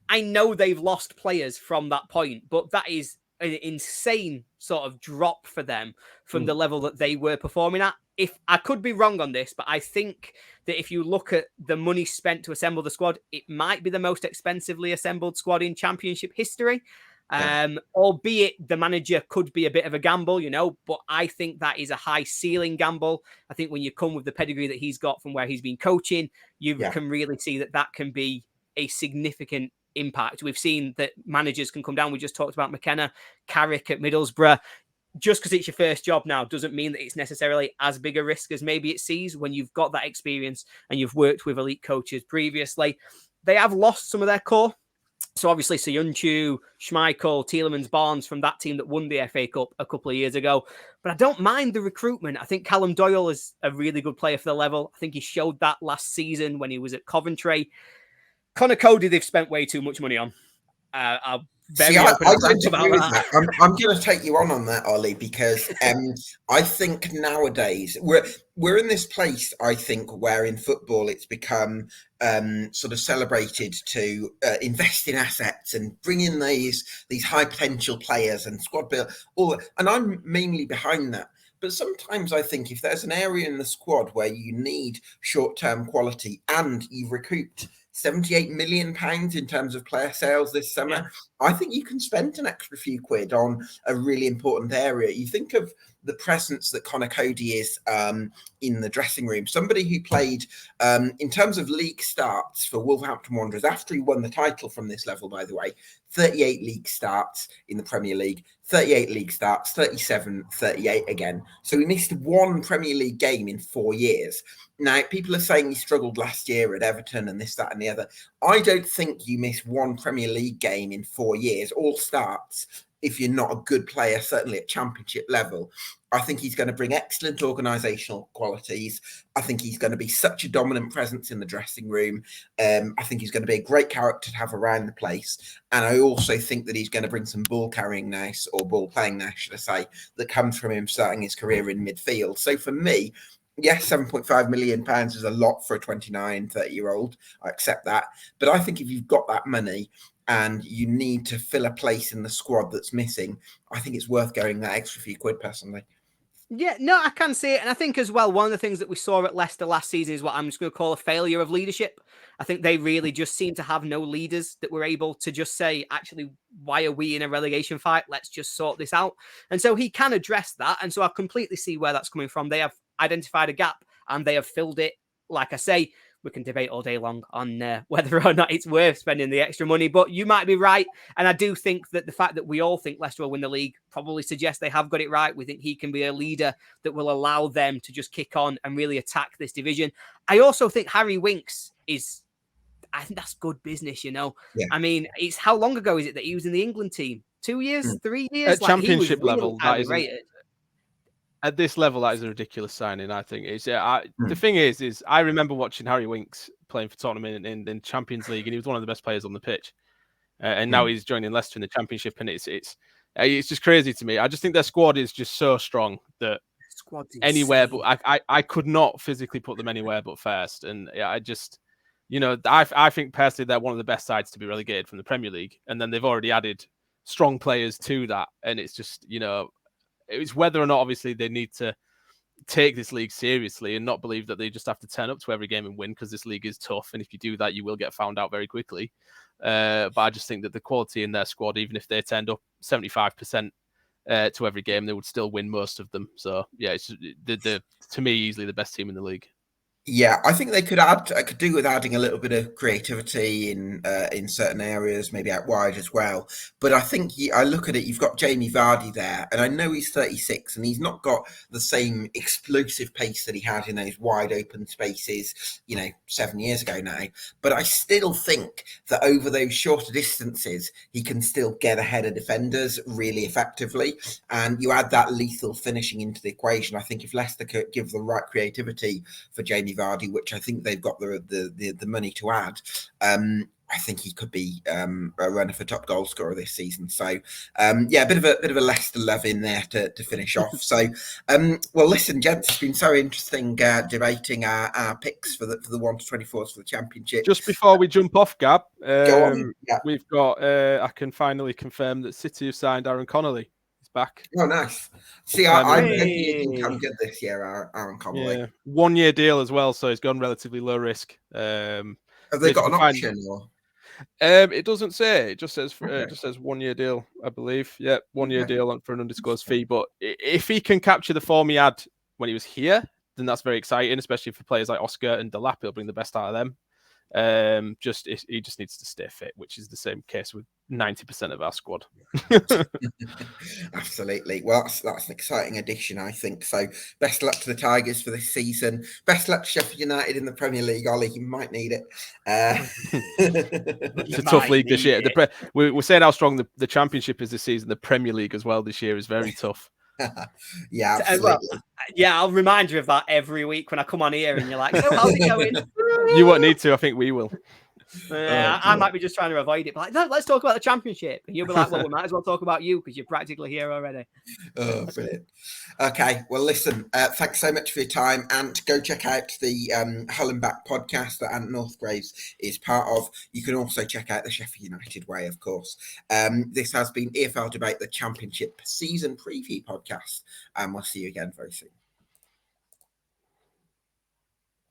[SPEAKER 2] I know they've lost players from that point, but that is an insane sort of drop for them from the level that they were performing at. If I could be wrong on this, but I think that if you look at the money spent to assemble the squad, it might be the most expensively assembled squad in Championship history. Albeit the manager could be a bit of a gamble, but I think that is a high ceiling gamble. I think when you come with the pedigree that he's got from where he's been coaching, you can really see that can be a significant impact. We've seen that managers can come down. We just talked about McKenna, Carrick at Middlesbrough. Just because it's your first job now doesn't mean that it's necessarily as big a risk as maybe it sees when you've got that experience and you've worked with elite coaches previously. They have lost some of their core. So obviously Soyuncu, Schmeichel, Tielemans, Barnes from that team that won the FA Cup a couple of years ago. But I don't mind the recruitment. I think Callum Doyle is a really good player for the level. I think he showed that last season when he was at Coventry. Connor Cody, they've spent way too much money on. I'll very
[SPEAKER 1] See, I don't
[SPEAKER 2] about
[SPEAKER 1] agree with
[SPEAKER 2] that.
[SPEAKER 1] I'm going to take you on that, Ollie, because I think nowadays we're in this place. I think where in football it's become sort of celebrated to invest in assets and bring in these high potential players and squad build. And I'm mainly behind that. But sometimes I think if there's an area in the squad where you need short-term quality and you've recouped £78 million in terms of player sales this summer, I think you can spend an extra few quid on a really important area. You think of the presence that Connor Cody is in the dressing room. Somebody who played in terms of league starts for Wolverhampton Wanderers after he won the title from this level, by the way, 38 league starts in the Premier League, 38 league starts, 37, 38 again. So he missed 1 Premier League game in 4 years. Now, people are saying he struggled last year at Everton and this, that, and the other. I don't think you miss 1 Premier League game in 4 years, all starts, if you're not a good player, certainly at Championship level. I think he's going to bring excellent organisational qualities. I think he's going to be such a dominant presence in the dressing room. I think he's going to be a great character to have around the place. And I also think that he's going to bring some ball carrying nous, or ball playing nous, should I say, that comes from him starting his career in midfield. So for me, yes, £7.5 million is a lot for a 29, 30-year-old. I accept that. But I think if you've got that money and you need to fill a place in the squad that's missing, I think it's worth going that extra few quid personally.
[SPEAKER 2] Yeah, no, I can see it. And I think as well, one of the things that we saw at Leicester last season is what I'm just going to call a failure of leadership. I think they really just seem to have no leaders that were able to just say, actually, why are we in a relegation fight? Let's just sort this out. And so he can address that. And so I completely see where that's coming from. They have identified a gap and they have filled it. Like I say, we can debate all day long on whether or not it's worth spending the extra money, but you might be right. And I do think that the fact that we all think Leicester will win the league probably suggests they have got it right. We think he can be a leader that will allow them to just kick on and really attack this division. I also think Harry Winks I think that's good business, you know. Yeah. I mean, it's how long ago is it that he was in the England team? 2 years, 3 years?
[SPEAKER 3] At championship level, that is rated. At this level, that is a ridiculous signing, I think. The thing is I remember watching Harry Winks playing for Tottenham in Champions League, and he was one of the best players on the pitch. And now he's joining Leicester in the Championship, and it's just crazy to me. I just think their squad is just so strong that anywhere, but I could not physically put them anywhere but first. And I just, I think personally they're one of the best sides to be relegated from the Premier League, and then they've already added strong players to that, and it's just, it's whether or not, obviously, they need to take this league seriously and not believe that they just have to turn up to every game and win, because this league is tough. And if you do that, you will get found out very quickly. But I just think that the quality in their squad, even if they turned up 75% to every game, they would still win most of them. So, yeah, it's to me, easily the best team in the league.
[SPEAKER 1] Yeah, I think they could do with adding a little bit of creativity in certain areas, maybe out wide as well. But I think I look at it, you've got Jamie Vardy there, and I know he's 36 and he's not got the same explosive pace that he had in those wide open spaces, 7 years ago now. But I still think that over those shorter distances, he can still get ahead of defenders really effectively. And you add that lethal finishing into the equation. I think if Leicester could give the right creativity for Jamie Vardy, which I think they've got the money to add, I think he could be a runner for top goal scorer this season. So, a bit of a Leicester love in there to finish off. So, well, listen, gents, it's been so interesting debating our picks for the 1 to 24s for the Championship.
[SPEAKER 3] Just before we jump off, Gab,
[SPEAKER 1] go on. Yeah.
[SPEAKER 3] We've got. I can finally confirm that City have signed Aaron Connolly. He's back.
[SPEAKER 1] Oh, nice. See, I'm hoping he didn't come good this year, Aaron Connolly.
[SPEAKER 3] Yeah, 1 year deal as well, so he's gone relatively low risk.
[SPEAKER 1] Have they got an option? Or?
[SPEAKER 3] It doesn't say. It just says 1 year deal, I believe. Yeah, 1 year deal for an undisclosed fee. But if he can capture the form he had when he was here, then that's very exciting, especially for players like Oscar and Delap. He'll bring the best out of them. He just needs to stay fit, which is the same case with 90% of our squad.
[SPEAKER 1] Absolutely. Well, that's an exciting addition, I think. So best luck to the Tigers for this season. Best luck to Sheff United in the Premier League, Ollie. You might need it.
[SPEAKER 3] It's a tough league this year. We're saying how strong the Championship is this season. The Premier League as well this year is very tough.
[SPEAKER 1] Yeah, absolutely.
[SPEAKER 2] I'll remind you of that every week when I come on here and you're like, so how's it going?
[SPEAKER 3] You won't need to. I think we will.
[SPEAKER 2] I might be just trying to avoid it. But no, let's talk about the Championship. And you'll be like, well, we might as well talk about you because you're practically here already.
[SPEAKER 1] Oh, brilliant. Okay, well, listen, thanks so much for your time. And go check out the Hull and Back podcast that Ant Northgraves is part of. You can also check out the Sheff United Way, of course. This has been EFL Debate, the Championship season preview podcast. And we'll see you again very soon.